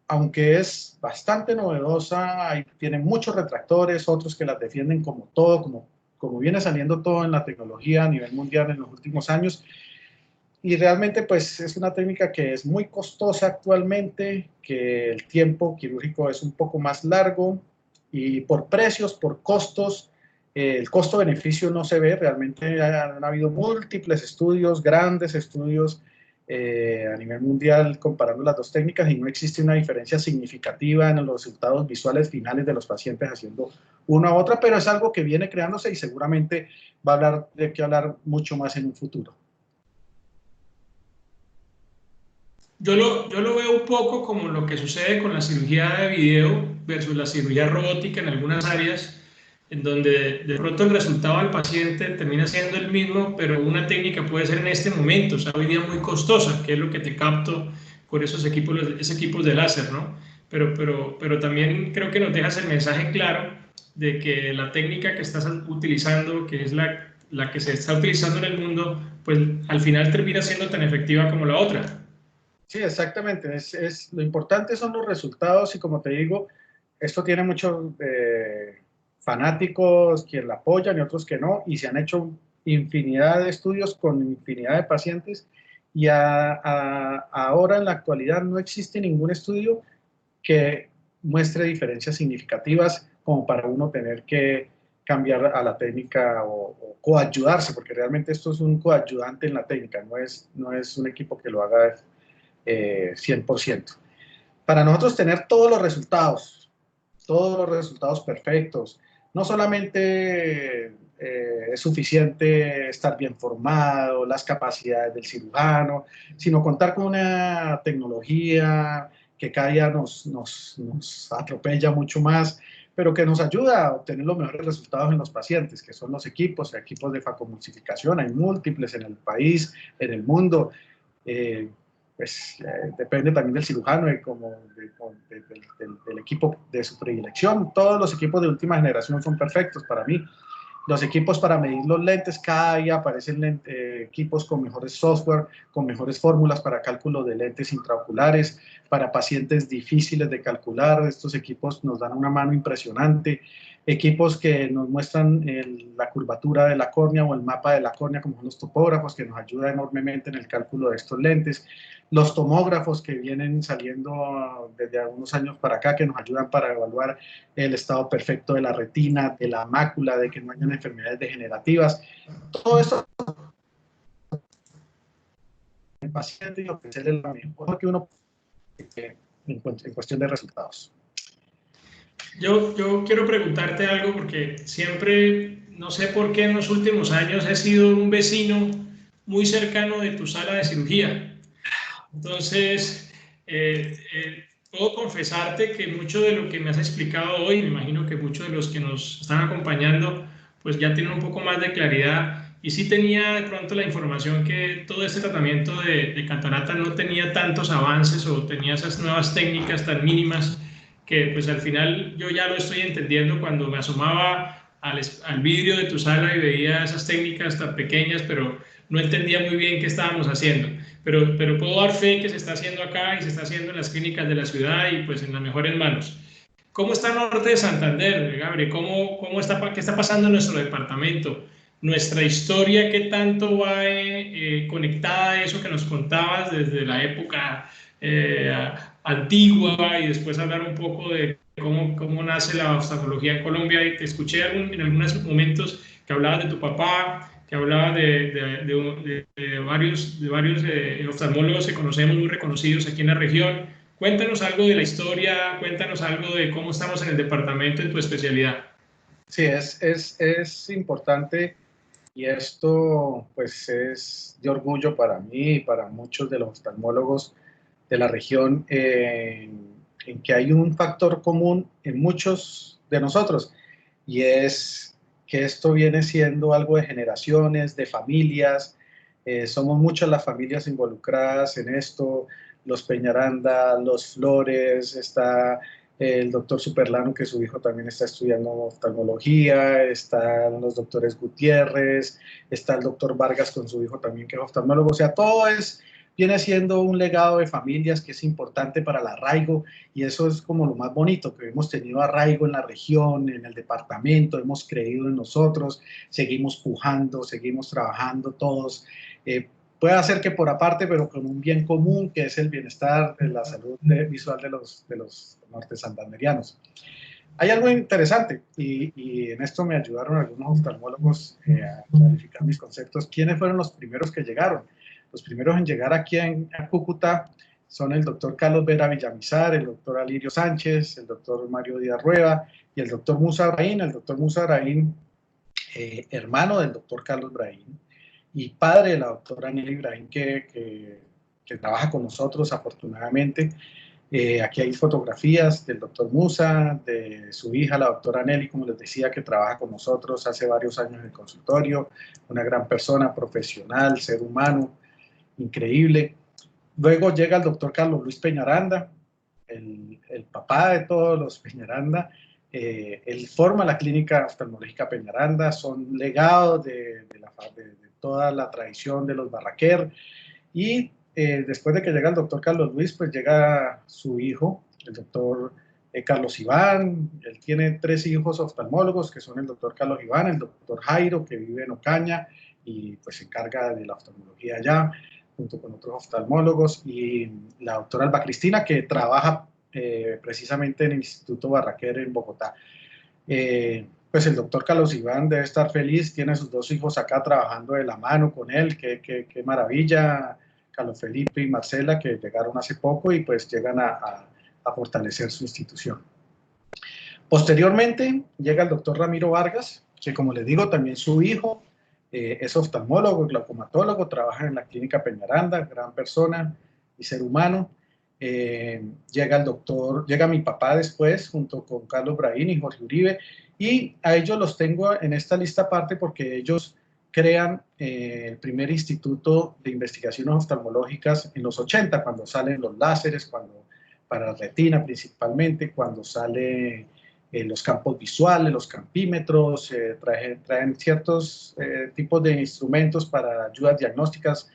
aunque es bastante novedosa, tiene muchos retractores, otros que la defienden como todo, como viene saliendo todo en la tecnología a nivel mundial en los últimos años, y realmente pues es una técnica que es muy costosa actualmente, que el tiempo quirúrgico es un poco más largo, y por precios, por costos, el costo-beneficio no se ve. Realmente han habido múltiples estudios, grandes estudios a nivel mundial comparando las dos técnicas, y no existe una diferencia significativa en los resultados visuales finales de los pacientes haciendo una u otra, pero es algo que viene creándose y seguramente va a haber de qué hablar mucho más en un futuro. Yo lo veo un poco como lo que sucede con la cirugía de video versus la cirugía robótica en algunas áreas, en donde de pronto el resultado al paciente termina siendo el mismo, pero una técnica puede ser en este momento, o sea, hoy día muy costosa, que es lo que te capto con esos equipos de láser, ¿no? Pero también creo que nos dejas el mensaje claro de que la técnica que estás utilizando, que es la que se está utilizando en el mundo, pues al final termina siendo tan efectiva como la otra. Sí, exactamente. Lo importante son los resultados, y como te digo, esto tiene muchos fanáticos que la apoyan y otros que no, y se han hecho infinidad de estudios con infinidad de pacientes, y ahora en la actualidad no existe ningún estudio que muestre diferencias significativas como para uno tener que cambiar a la técnica o coayudarse, porque realmente esto es un coayudante en la técnica, no es un equipo que lo haga 100%. Para nosotros tener todos los resultados perfectos, no solamente es suficiente estar bien formado, las capacidades del cirujano, sino contar con una tecnología que cada día nos atropella mucho más, pero que nos ayuda a obtener los mejores resultados en los pacientes, que son los equipos de facomulsificación. Hay múltiples en el país, en el mundo. Depende también del cirujano y del equipo de su predilección. Todos los equipos de última generación son perfectos para mí. Los equipos para medir los lentes, cada día aparecen equipos con mejores software, con mejores fórmulas para cálculo de lentes intraoculares, para pacientes difíciles de calcular. Estos equipos nos dan una mano impresionante. Equipos que nos muestran la curvatura de la córnea o el mapa de la córnea, como son los topógrafos, que nos ayuda enormemente en el cálculo de estos lentes. Los tomógrafos que vienen saliendo desde algunos años para acá, que nos ayudan para evaluar el estado perfecto de la retina, de la mácula, de que no hayan enfermedades degenerativas. Todo esto el paciente y ofrecerle lo mejor que uno en cuestión de resultados. Yo quiero preguntarte algo, porque siempre, no sé por qué en los últimos años he sido un vecino muy cercano de tu sala de cirugía. Entonces, puedo confesarte que mucho de lo que me has explicado hoy, me imagino que muchos de los que nos están acompañando, pues ya tienen un poco más de claridad, y sí tenía de pronto la información que todo este tratamiento de catarata no tenía tantos avances o tenía esas nuevas técnicas tan mínimas que pues al final yo ya lo estoy entendiendo cuando me asomaba al vidrio de tu sala y veía esas técnicas tan pequeñas, pero no entendía muy bien qué estábamos haciendo. Pero puedo dar fe que se está haciendo acá y se está haciendo en las clínicas de la ciudad y pues en las mejores manos. ¿Cómo está el norte de Santander, Gabriel? ¿Qué está pasando en nuestro departamento? Nuestra historia, ¿qué tanto va conectada a eso que nos contabas desde la época antigua y después hablar un poco de cómo nace la oftalmología en Colombia? Y te escuché en algunos momentos que hablabas de tu papá, que hablabas de varios oftalmólogos que conocemos muy reconocidos aquí en la región. Cuéntanos algo de la historia, cuéntanos algo de cómo estamos en el departamento en tu especialidad. Sí, es importante, y esto pues es de orgullo para mí y para muchos de los oftalmólogos de la región, en que hay un factor común en muchos de nosotros, y es que esto viene siendo algo de generaciones, de familias. Somos muchas las familias involucradas en esto: los Peñaranda, los Flores, está el doctor Superlano, que su hijo también está estudiando oftalmología, están los doctores Gutiérrez, está el doctor Vargas con su hijo también, que es oftalmólogo. O sea, viene siendo un legado de familias que es importante para el arraigo, y eso es como lo más bonito, que hemos tenido arraigo en la región, en el departamento, hemos creído en nosotros, seguimos pujando, seguimos trabajando todos. Puede ser que por aparte, pero con un bien común, que es el bienestar de la salud visual de los norte santanderianos. Hay algo interesante, y en esto me ayudaron algunos oftalmólogos a clarificar mis conceptos. ¿Quiénes fueron los primeros que llegaron? Los primeros en llegar aquí a Cúcuta son el doctor Carlos Vera Villamizar, el doctor Alirio Sánchez, el doctor Mario Díaz Rueda y el doctor Musa Brahim. El doctor Musa Brahim, hermano del doctor Carlos Brahim y padre de la doctora Nelly Brahim, que trabaja con nosotros afortunadamente. Aquí hay fotografías del doctor Musa, de su hija, la doctora Nelly, como les decía, que trabaja con nosotros hace varios años en el consultorio, una gran persona, profesional, ser humano, increíble. Luego llega el doctor Carlos Luis Peñaranda, el papá de todos los Peñaranda. Él forma la clínica oftalmológica Peñaranda, son legados de toda la tradición de los Barraquer. Y después de que llega el doctor Carlos Luis, pues llega su hijo, el doctor Carlos Iván. Él tiene 3 hijos oftalmólogos, que son el doctor Carlos Iván, el doctor Jairo, que vive en Ocaña y pues se encarga de la oftalmología allá, junto con otros oftalmólogos, y la doctora Alba Cristina, que trabaja precisamente en el Instituto Barraquer en Bogotá. Pues el doctor Carlos Iván debe estar feliz, tiene a sus 2 hijos acá trabajando de la mano con él. Qué maravilla, Carlos Felipe y Marcela, que llegaron hace poco y pues llegan a fortalecer su institución. Posteriormente llega el doctor Ramiro Vargas, que como les digo, también su hijo es oftalmólogo, glaucomatólogo, trabaja en la clínica Peñaranda, gran persona y ser humano. Llega mi papá después, junto con Carlos Brahim y Jorge Uribe, y a ellos los tengo en esta lista aparte porque ellos crean el primer instituto de investigaciones oftalmológicas en los 80, cuando salen los láseres, para la retina principalmente, cuando salen los campos visuales, los campímetros, traen ciertos tipos de instrumentos para ayudas diagnósticas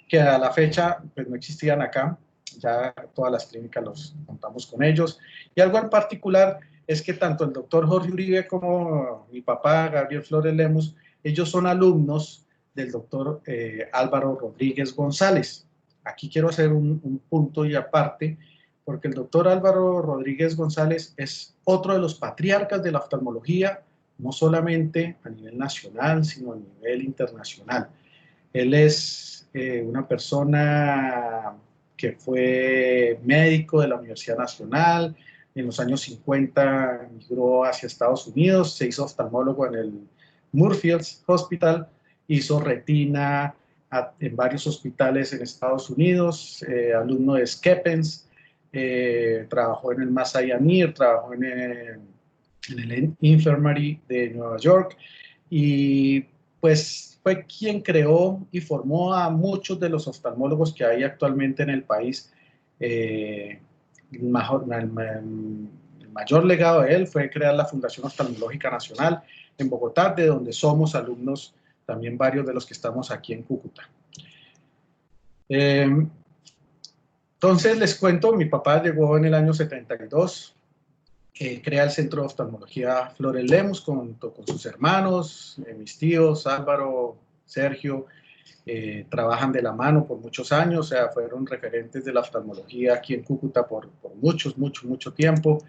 que a la fecha pues, no existían acá. Ya todas las clínicas los contamos con ellos. Y algo en particular es que tanto el doctor Jorge Uribe como mi papá, Gabriel Flores Lemus, ellos son alumnos del doctor Álvaro Rodríguez González. Aquí quiero hacer un punto y aparte, porque el doctor Álvaro Rodríguez González es otro de los patriarcas de la oftalmología, no solamente a nivel nacional, sino a nivel internacional. Él es una persona que fue médico de la Universidad Nacional. En los años 50 migró hacia Estados Unidos, se hizo oftalmólogo en el Moorfields Hospital, hizo retina en varios hospitales en Estados Unidos, alumno de Skepens, trabajó en el Massachusetts Amir, trabajó en el Infirmary de Nueva York, y pues fue quien creó y formó a muchos de los oftalmólogos que hay actualmente en el país. El mayor legado de él fue crear la Fundación Oftalmológica Nacional en Bogotá, de donde somos alumnos también varios de los que estamos aquí en Cúcuta. Entonces les cuento, mi papá llegó en el año 72, crea el Centro de Oftalmología Flores Lemus junto con sus hermanos, mis tíos Álvaro, Sergio, trabajan de la mano por muchos años, o sea, fueron referentes de la oftalmología aquí en Cúcuta por mucho tiempo.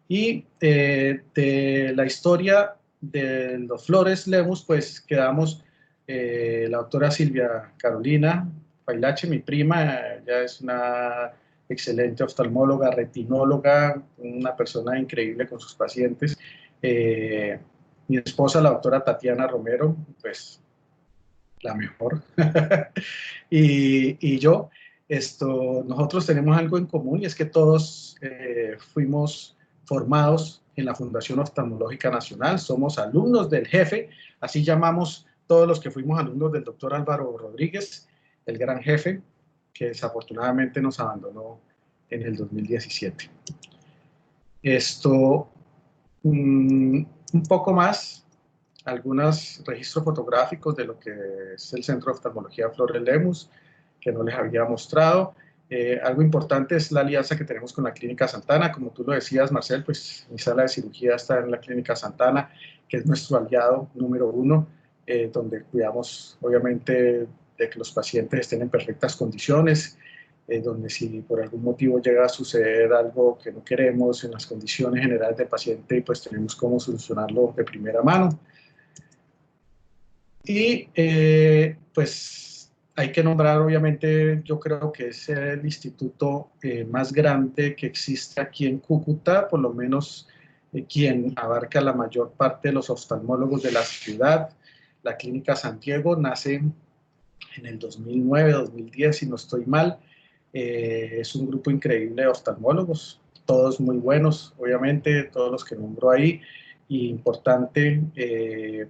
Y de la historia de los Flores Lemus, pues quedamos la doctora Silvia Carolina Pailache, mi prima, ella es una excelente oftalmóloga, retinóloga, una persona increíble con sus pacientes. Mi esposa, la doctora Tatiana Romero, pues la mejor. y yo, nosotros tenemos algo en común y es que todos fuimos formados en la Fundación Oftalmológica Nacional, somos alumnos del jefe, así llamamos todos los que fuimos alumnos del doctor Álvaro Rodríguez, el gran jefe, que desafortunadamente nos abandonó en el 2017. Un poco más, algunos registros fotográficos de lo que es el Centro de Oftalmología Flores Lemus, que no les había mostrado. Algo importante es la alianza que tenemos con la Clínica Santana. Como tú lo decías, Marcel, pues mi sala de cirugía está en la Clínica Santana, que es nuestro aliado número 1, donde cuidamos, obviamente, de que los pacientes estén en perfectas condiciones, donde si por algún motivo llega a suceder algo que no queremos en las condiciones generales del paciente, pues tenemos cómo solucionarlo de primera mano. Y pues hay que nombrar, obviamente, yo creo que es el instituto más grande que existe aquí en Cúcuta, por lo menos quien abarca la mayor parte de los oftalmólogos de la ciudad. La Clínica San Diego nace en el 2009, 2010, si no estoy mal. Es un grupo increíble de oftalmólogos, todos muy buenos, obviamente, todos los que nombro ahí. Y importante,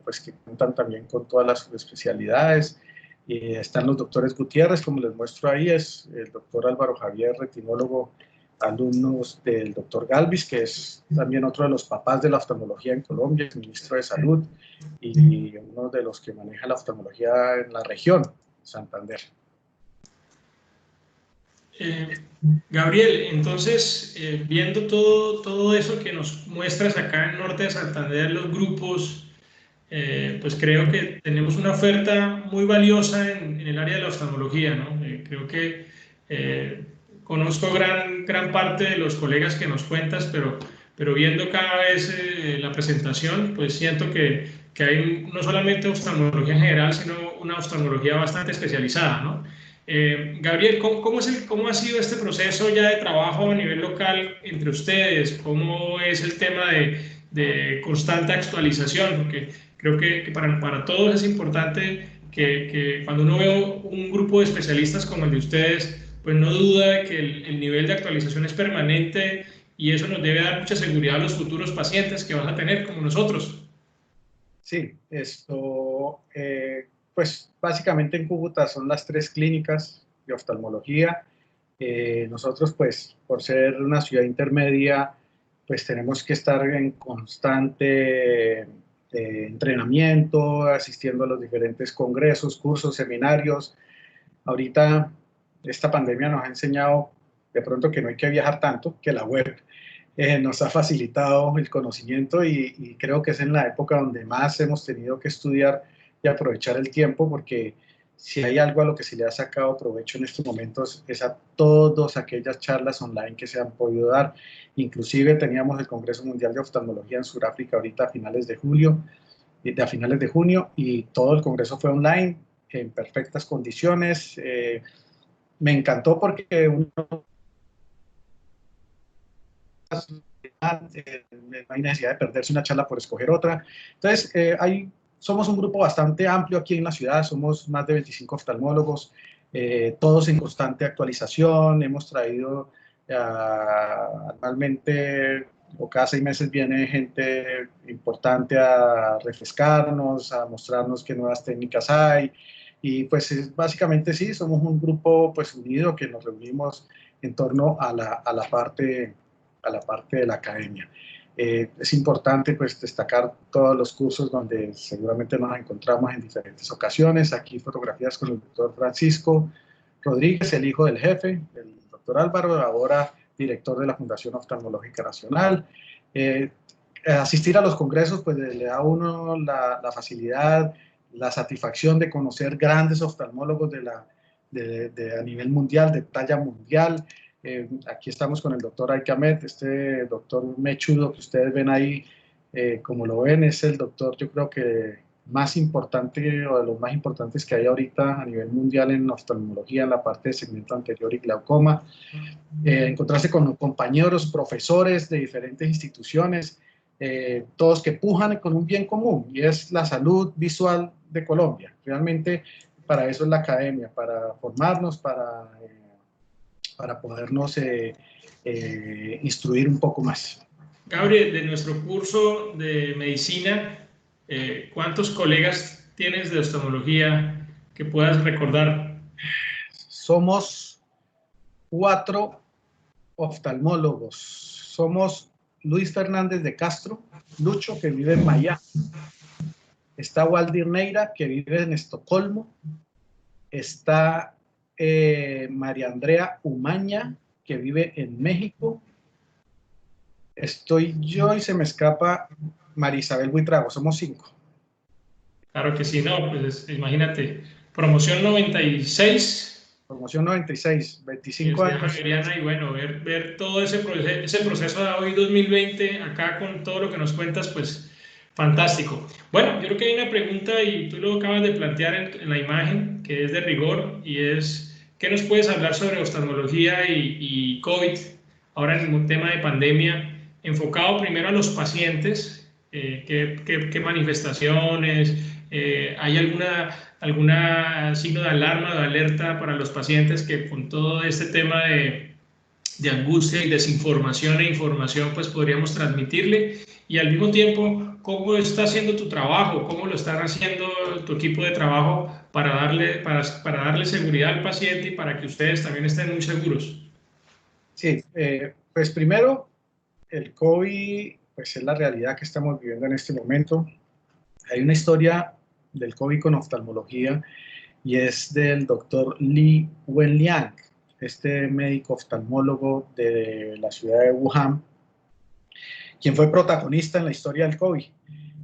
pues que cuentan también con todas las especialidades. Están los doctores Gutiérrez, como les muestro ahí, es el doctor Álvaro Javier, retinólogo, alumnos del doctor Galvis, que es también otro de los papás de la oftalmología en Colombia, es ministro de Salud y uno de los que maneja la oftalmología en la región, Santander. Gabriel, entonces, viendo todo eso que nos muestras acá en Norte de Santander, los grupos, pues creo que tenemos una oferta muy valiosa en el área de la oftalmología, ¿no? Creo que conozco gran parte de los colegas que nos cuentas, pero viendo cada vez la presentación, pues siento que hay no solamente oftalmología en general, sino una oftalmología bastante especializada, ¿no? Gabriel, ¿cómo ha sido este proceso ya de trabajo a nivel local entre ustedes? ¿Cómo es el tema de constante actualización? Porque creo que para todos es importante que cuando uno ve un grupo de especialistas como el de ustedes, pues no duda de que el nivel de actualización es permanente y eso nos debe dar mucha seguridad a los futuros pacientes que van a tener como nosotros. Sí, pues básicamente en Cúcuta son las 3 clínicas de oftalmología. Nosotros, pues, por ser una ciudad intermedia, pues tenemos que estar en constante entrenamiento, asistiendo a los diferentes congresos, cursos, seminarios. Ahorita esta pandemia nos ha enseñado de pronto que no hay que viajar tanto, que la web nos ha facilitado el conocimiento y creo que es en la época donde más hemos tenido que estudiar y aprovechar el tiempo, porque si hay algo a lo que se le ha sacado provecho en estos momentos es a todas aquellas charlas online que se han podido dar. Inclusive teníamos el Congreso Mundial de Oftalmología en Sudáfrica ahorita a finales de junio, y todo el congreso fue online, en perfectas condiciones. Me encantó porque uno no hay necesidad de perderse una charla por escoger otra. Entonces, somos un grupo bastante amplio aquí en la ciudad, somos más de 25 oftalmólogos, todos en constante actualización. Hemos traído anualmente o cada 6 meses viene gente importante a refrescarnos, a mostrarnos qué nuevas técnicas hay. Y pues básicamente sí, somos un grupo pues unido que nos reunimos en torno a la parte a la parte de la academia. Es importante pues destacar todos los cursos donde seguramente nos encontramos en diferentes ocasiones. Aquí fotografías con el doctor Francisco Rodríguez, el hijo del jefe, el doctor Álvaro, ahora director de la Fundación Oftalmológica Nacional. Asistir a los congresos pues le da a uno la facilidad, la satisfacción de conocer grandes oftalmólogos a nivel mundial, de talla mundial. Aquí estamos con el doctor Aikamet, este doctor mechudo que ustedes ven ahí, como lo ven, es el doctor, yo creo que más importante o de los más importantes que hay ahorita a nivel mundial en oftalmología, en la parte de segmento anterior y glaucoma. Encontrarse con compañeros, profesores de diferentes instituciones, todos que pujan con un bien común, y es la salud visual de Colombia. Realmente para eso es la academia, para formarnos, para podernos instruir un poco más. Gabriel, de nuestro curso de medicina, ¿cuántos colegas tienes de oftalmología que puedas recordar? Somos 4 oftalmólogos. Somos Luis Fernández de Castro, Lucho, que vive en Miami. Está Waldir Neira, que vive en Estocolmo. Está María Andrea Umaña, que vive en México. Estoy yo y se me escapa María Isabel Buitrago. Somos 5. Claro que sí, no, pues imagínate, promoción 96. Promoción 96, 25 años. Javeriana, y bueno, ver todo ese proceso de hoy 2020 acá con todo lo que nos cuentas, pues fantástico. Bueno, yo creo que hay una pregunta y tú lo acabas de plantear en la imagen, que es de rigor, y es, ¿qué nos puedes hablar sobre oftalmología y COVID, ahora en un tema de pandemia, enfocado primero a los pacientes? ¿Qué manifestaciones? ¿Hay alguna signo de alarma, de alerta para los pacientes que con todo este tema de angustia y desinformación e información pues podríamos transmitirle? Y al mismo tiempo, ¿cómo está haciendo tu trabajo? ¿Cómo lo están haciendo tu equipo de trabajo para darle seguridad al paciente y para que ustedes también estén muy seguros? Sí, pues primero, el COVID pues es la realidad que estamos viviendo en este momento. Hay una historia del COVID con oftalmología y es del doctor Li Wenliang, este médico oftalmólogo de la ciudad de Wuhan, quien fue protagonista en la historia del COVID.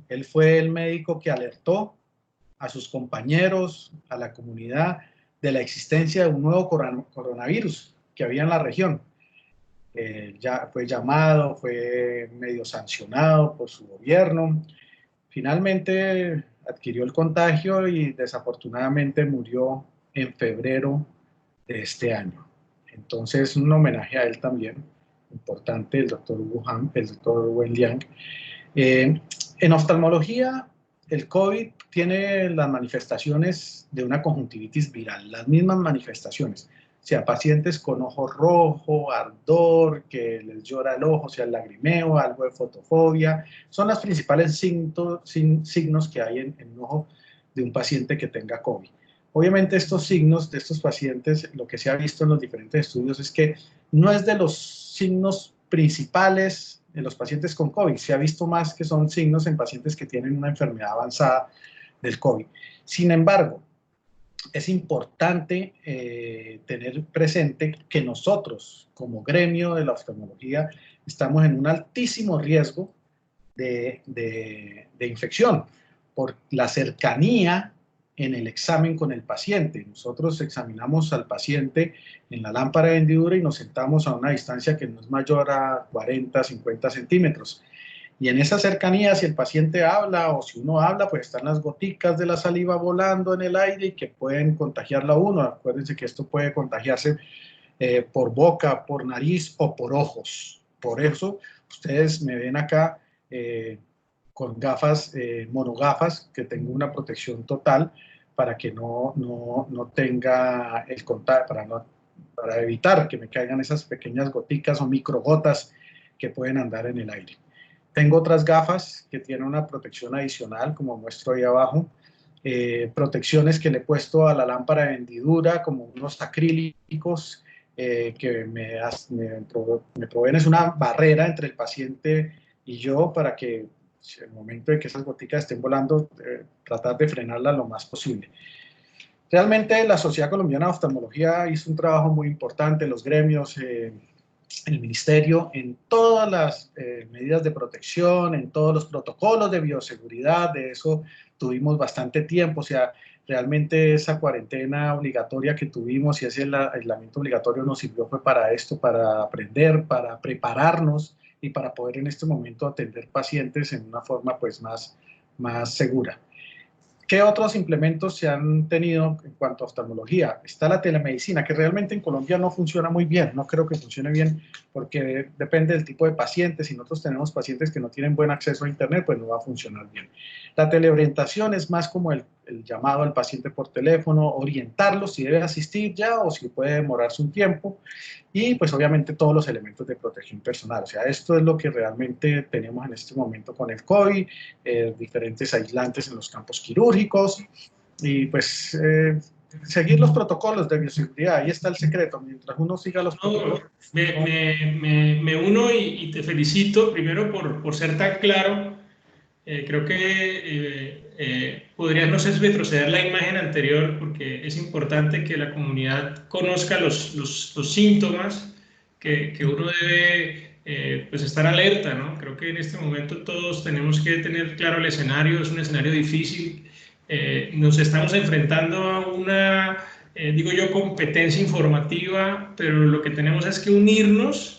Él fue el médico que alertó a sus compañeros, a la comunidad, de la existencia de un nuevo coronavirus que había en la región. Ya fue llamado, fue medio sancionado por su gobierno. Finalmente adquirió el contagio y desafortunadamente murió en febrero de este año. Entonces, un homenaje a él también, importante, el doctor Wuhan, el doctor Wenliang. En oftalmología, el COVID tiene las manifestaciones de una conjuntivitis viral, las mismas manifestaciones. O sea, pacientes con ojo rojo, ardor, que les llora el ojo, o sea, el lagrimeo, algo de fotofobia, son los principales signos que hay en el ojo de un paciente que tenga COVID. Obviamente estos signos de estos pacientes, lo que se ha visto en los diferentes estudios es que no es de los signos principales en los pacientes con COVID, se ha visto más que son signos en pacientes que tienen una enfermedad avanzada del COVID. Sin embargo, es importante tener presente que nosotros, como gremio de la oftalmología, estamos en un altísimo riesgo de infección por la cercanía en el examen con el paciente. Nosotros examinamos al paciente en la lámpara de hendidura y nos sentamos a una distancia que no es mayor a 40, 50 centímetros. Y en esa cercanía, si el paciente habla o si uno habla, pues están las goticas de la saliva volando en el aire y que pueden contagiarla a uno. Acuérdense que esto puede contagiarse por boca, por nariz o por ojos. Por eso, ustedes me ven acá con gafas, monogafas, que tengo una protección total para que no tenga el contacto, para evitar que me caigan esas pequeñas goticas o microgotas que pueden andar en el aire. Tengo otras gafas que tienen una protección adicional, como muestro ahí abajo. Protecciones que le he puesto a la lámpara de hendidura, como unos acrílicos que me proveen es una barrera entre el paciente y yo para que en el momento de que esas goticas estén volando, tratar de frenarlas lo más posible. Realmente la Sociedad Colombiana de Oftalmología hizo un trabajo muy importante, los gremios, el ministerio, en todas las medidas de protección, en todos los protocolos de bioseguridad. De eso tuvimos bastante tiempo, o sea, realmente esa cuarentena obligatoria que tuvimos y ese aislamiento obligatorio nos sirvió fue para esto, para aprender, para prepararnos y para poder en este momento atender pacientes en una forma pues más segura. ¿Qué otros implementos se han tenido en cuanto a oftalmología? Está la telemedicina, que realmente en Colombia no funciona muy bien, no creo que funcione bien porque depende del tipo de pacientes. Si nosotros tenemos pacientes que no tienen buen acceso a internet, pues no va a funcionar bien. La teleorientación es más como el llamado al paciente por teléfono, orientarlo si debe asistir ya o si puede demorarse un tiempo. Y pues obviamente todos los elementos de protección personal. O sea, esto es lo que realmente tenemos en este momento con el COVID, diferentes aislantes en los campos quirúrgicos y pues seguir los protocolos de bioseguridad. Ahí está el secreto. Mientras uno siga los protocolos. Me uno y te felicito primero por ser tan claro. Creo que podrías, no sé, retroceder la imagen anterior porque es importante que la comunidad conozca los síntomas que uno debe pues estar alerta, ¿no? Creo que en este momento todos tenemos que tener claro el escenario, es un escenario difícil. Nos estamos enfrentando a una, digo yo, competencia informativa, pero lo que tenemos es que unirnos.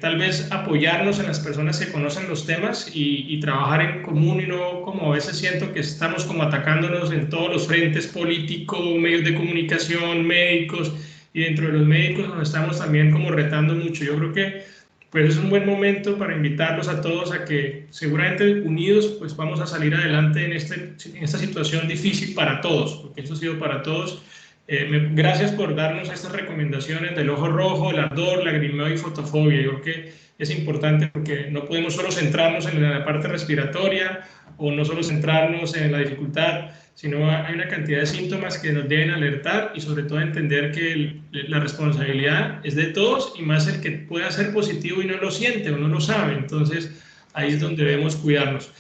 Tal vez apoyarnos en las personas que conocen los temas y trabajar en común y no como a veces siento que estamos como atacándonos en todos los frentes políticos, medios de comunicación, médicos, y dentro de los médicos nos estamos también como retando mucho. Yo creo que pues es un buen momento para invitarlos a todos a que seguramente unidos pues vamos a salir adelante en esta situación difícil para todos, porque eso ha sido para todos. Gracias por darnos estas recomendaciones del ojo rojo, el ardor, lagrimeo y fotofobia. Yo creo que es importante porque no podemos solo centrarnos en la parte respiratoria o no solo centrarnos en la dificultad, sino hay una cantidad de síntomas que nos deben alertar y sobre todo entender que la responsabilidad es de todos y más el que pueda ser positivo y no lo siente o no lo sabe. Entonces ahí es donde debemos cuidarnos.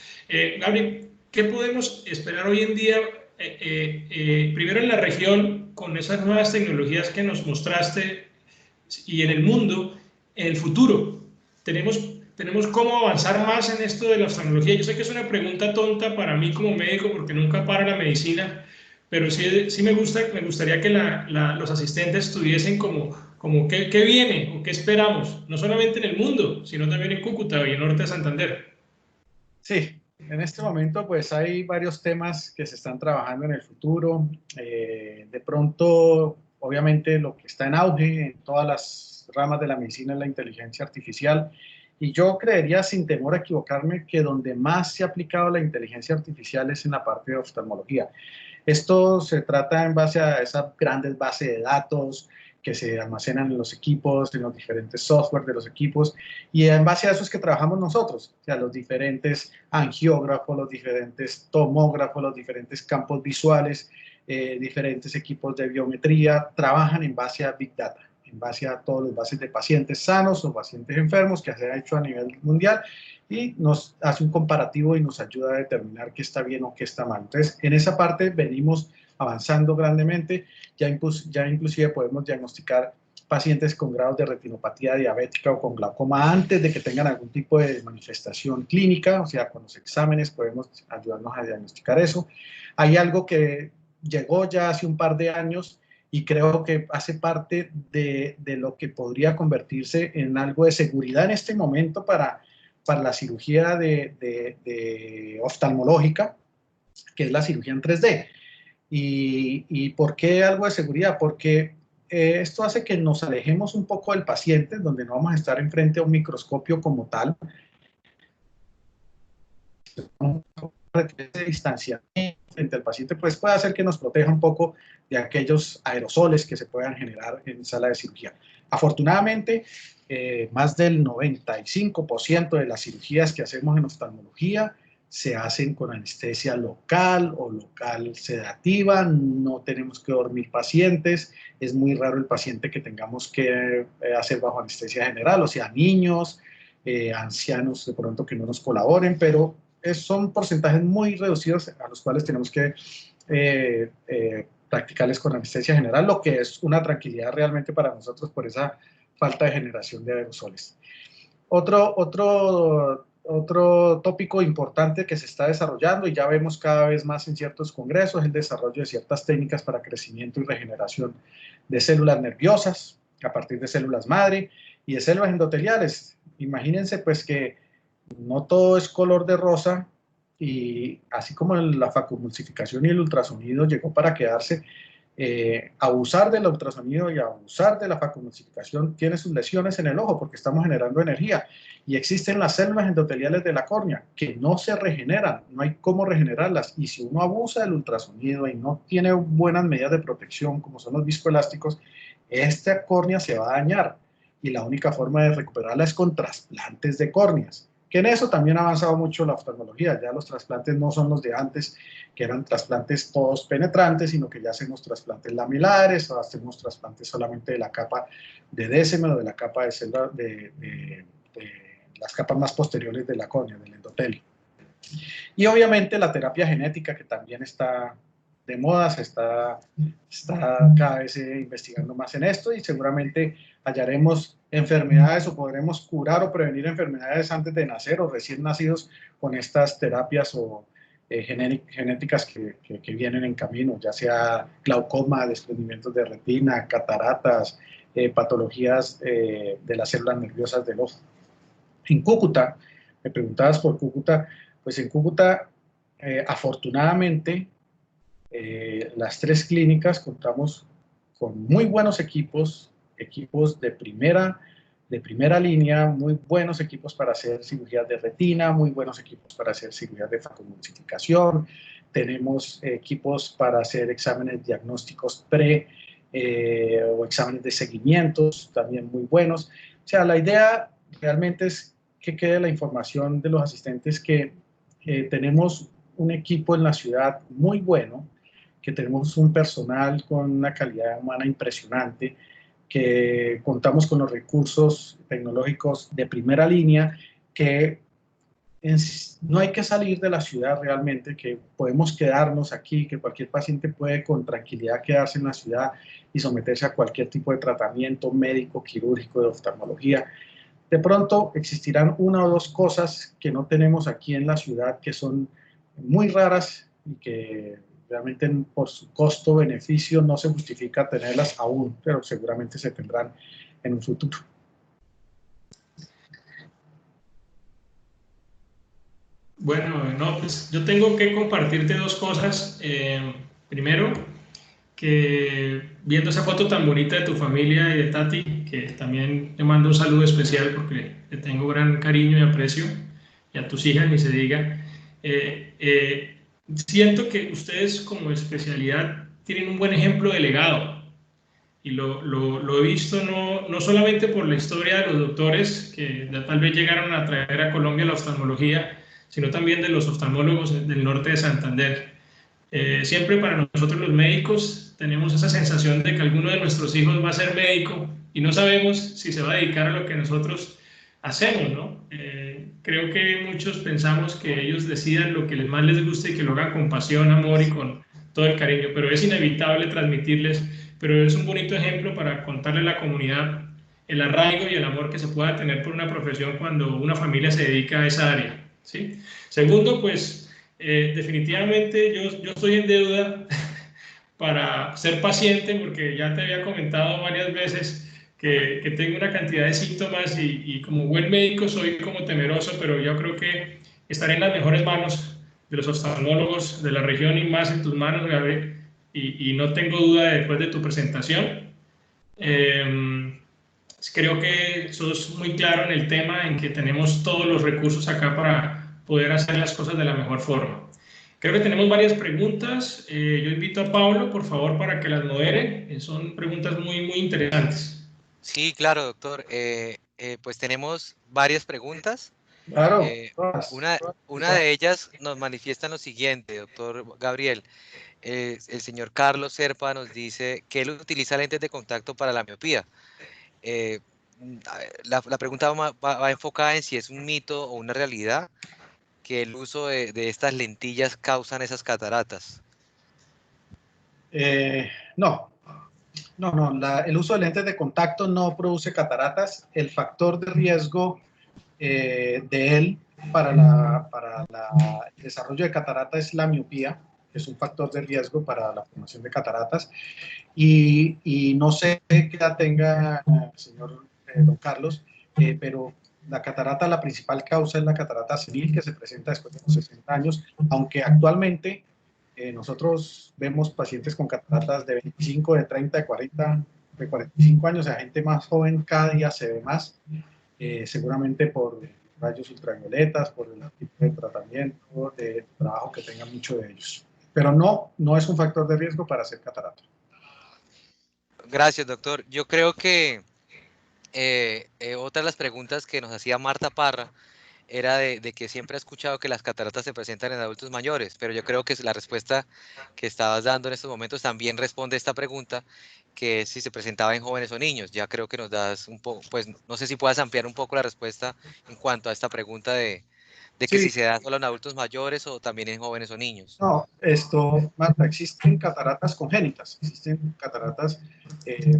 Gabriel, ¿qué podemos esperar hoy en día? Primero en la región, con esas nuevas tecnologías que nos mostraste y en el mundo, en el futuro, tenemos cómo avanzar más en esto de la oftalmología. Yo sé que es una pregunta tonta para mí como médico porque nunca para la medicina, pero sí me gustaría que los asistentes tuviesen como qué viene o qué esperamos, no solamente en el mundo, sino también en Cúcuta y en Norte de Santander. Sí. En este momento, pues hay varios temas que se están trabajando en el futuro. De pronto, obviamente, lo que está en auge en todas las ramas de la medicina es la inteligencia artificial. Y yo creería, sin temor a equivocarme, que donde más se ha aplicado la inteligencia artificial es en la parte de oftalmología. Esto se trata en base a esas grandes bases de datos que se almacenan en los equipos, en los diferentes software de los equipos, y en base a eso es que trabajamos nosotros, o sea, los diferentes angiógrafos, los diferentes tomógrafos, los diferentes campos visuales, diferentes equipos de biometría, trabajan en base a Big Data, en base a todas las bases de pacientes sanos o pacientes enfermos que se ha hecho a nivel mundial, y nos hace un comparativo y nos ayuda a determinar qué está bien o qué está mal. Entonces, en esa parte venimos avanzando grandemente, ya inclusive podemos diagnosticar pacientes con grados de retinopatía diabética o con glaucoma antes de que tengan algún tipo de manifestación clínica, o sea, con los exámenes podemos ayudarnos a diagnosticar eso. Hay algo que llegó ya hace un par de años y creo que hace parte de lo que podría convertirse en algo de seguridad en este momento para la cirugía de oftalmológica, que es la cirugía en 3D. ¿Y por qué algo de seguridad? Porque esto hace que nos alejemos un poco del paciente, donde no vamos a estar enfrente a un microscopio como tal. Ese distanciamiento frente al paciente pues puede hacer que nos proteja un poco de aquellos aerosoles que se puedan generar en sala de cirugía. Afortunadamente, más del 95% de las cirugías que hacemos en oftalmología se hacen con anestesia local o local sedativa, no tenemos que dormir pacientes, es muy raro el paciente que tengamos que hacer bajo anestesia general, o sea, niños, ancianos de pronto que no nos colaboren, pero son porcentajes muy reducidos a los cuales tenemos que practicarles con anestesia general, lo que es una tranquilidad realmente para nosotros por esa falta de generación de aerosoles. Otro tópico importante que se está desarrollando y ya vemos cada vez más en ciertos congresos es el desarrollo de ciertas técnicas para crecimiento y regeneración de células nerviosas a partir de células madre y de células endoteliales. Imagínense pues que no todo es color de rosa y así como la facomulsificación y el ultrasonido llegó para quedarse, abusar del ultrasonido y abusar de la facomulsificación tiene sus lesiones en el ojo porque estamos generando energía y existen las células endoteliales de la córnea que no se regeneran, no hay cómo regenerarlas y si uno abusa del ultrasonido y no tiene buenas medidas de protección como son los viscoelásticos, esta córnea se va a dañar y la única forma de recuperarla es con trasplantes de córneas. Que en eso también ha avanzado mucho la oftalmología, ya los trasplantes no son los de antes, que eran trasplantes todos penetrantes, sino que ya hacemos trasplantes lamilares, o hacemos trasplantes solamente de la capa de décimo, de la capa de célula, de las capas más posteriores de la córnea, del endotelio. Y obviamente la terapia genética, que también está de moda, se está cada vez investigando más en esto y seguramente hallaremos enfermedades o podremos curar o prevenir enfermedades antes de nacer o recién nacidos con estas terapias o genéticas que vienen en camino, ya sea glaucoma, desprendimientos de retina, cataratas, patologías de las células nerviosas del ojo. En Cúcuta, me preguntabas por Cúcuta, pues en Cúcuta, afortunadamente, las 3 clínicas contamos con muy buenos equipos de primera línea, muy buenos equipos para hacer cirugías de retina, muy buenos equipos para hacer cirugías de facomulsificación, tenemos equipos para hacer exámenes diagnósticos o exámenes de seguimientos también muy buenos. O sea, la idea realmente es que quede la información de los asistentes que tenemos un equipo en la ciudad muy bueno, que tenemos un personal con una calidad humana impresionante, que contamos con los recursos tecnológicos de primera línea, que no hay que salir de la ciudad realmente, que podemos quedarnos aquí, que cualquier paciente puede con tranquilidad quedarse en la ciudad y someterse a cualquier tipo de tratamiento médico, quirúrgico, de oftalmología. De pronto existirán 1 o 2 cosas que no tenemos aquí en la ciudad que son muy raras y que realmente por su costo-beneficio no se justifica tenerlas aún, pero seguramente se tendrán en un futuro. Bueno, no, pues yo tengo que compartirte 2 cosas. Primero, que viendo esa foto tan bonita de tu familia y de Tati, que también te mando un saludo especial porque te tengo gran cariño y aprecio, y a tus hijas ni se diga, siento que ustedes como especialidad tienen un buen ejemplo de legado y lo he visto no solamente por la historia de los doctores que tal vez llegaron a traer a Colombia la oftalmología, sino también de los oftalmólogos del norte de Santander. Siempre para nosotros los médicos tenemos esa sensación de que alguno de nuestros hijos va a ser médico y no sabemos si se va a dedicar a lo que nosotros hacemos, ¿no? Creo que muchos pensamos que ellos decidan lo que más les guste y que lo hagan con pasión, amor y con todo el cariño, pero es inevitable transmitirles, pero es un bonito ejemplo para contarle a la comunidad el arraigo y el amor que se pueda tener por una profesión cuando una familia se dedica a esa área, ¿sí? Segundo, pues definitivamente yo estoy en deuda para ser paciente porque ya te había comentado varias veces que tengo una cantidad de síntomas y como buen médico soy como temeroso, pero yo creo que estaré en las mejores manos de los oftalmólogos de la región y más en tus manos, Gabriel, y no tengo duda después de tu presentación. Creo que sos muy claro en el tema, en que tenemos todos los recursos acá para poder hacer las cosas de la mejor forma. Creo que tenemos varias preguntas. Yo invito a Pablo, por favor, para que las modere. Son preguntas muy interesantes. Sí, claro, doctor. Pues tenemos varias preguntas. Claro, Una, una de ellas nos manifiesta lo siguiente, doctor Gabriel. El señor Carlos Serpa nos dice que él utiliza lentes de contacto para la miopía. Eh, la pregunta va enfocada en si es un mito o una realidad que el uso de estas lentillas causan esas cataratas. No, el uso de lentes de contacto no produce cataratas. El factor de riesgo de él el desarrollo de catarata es la miopía, que es un factor de riesgo para la formación de cataratas. Y no sé qué edad tenga el señor don Carlos, pero la catarata, la principal causa es la catarata senil, que se presenta después de los 60 años, aunque actualmente nosotros vemos pacientes con cataratas de 25, de 30, de 40, de 45 años, o sea, gente más joven cada día se ve más, seguramente por rayos ultravioletas, por el tipo de tratamiento, de trabajo que tengan muchos de ellos. Pero no es un factor de riesgo para hacer catarata. Gracias, doctor. Yo creo que otra de las preguntas que nos hacía Marta Parra era de que siempre ha escuchado que las cataratas se presentan en adultos mayores, pero yo creo que la respuesta que estabas dando en estos momentos también responde a esta pregunta, que es si se presentaba en jóvenes o niños. Ya creo que nos das un poco, pues no sé si puedas ampliar un poco la respuesta en cuanto a esta pregunta de que si Sí, se da solo en adultos mayores o también en jóvenes o niños. no, Marta, existen cataratas congénitas, existen cataratas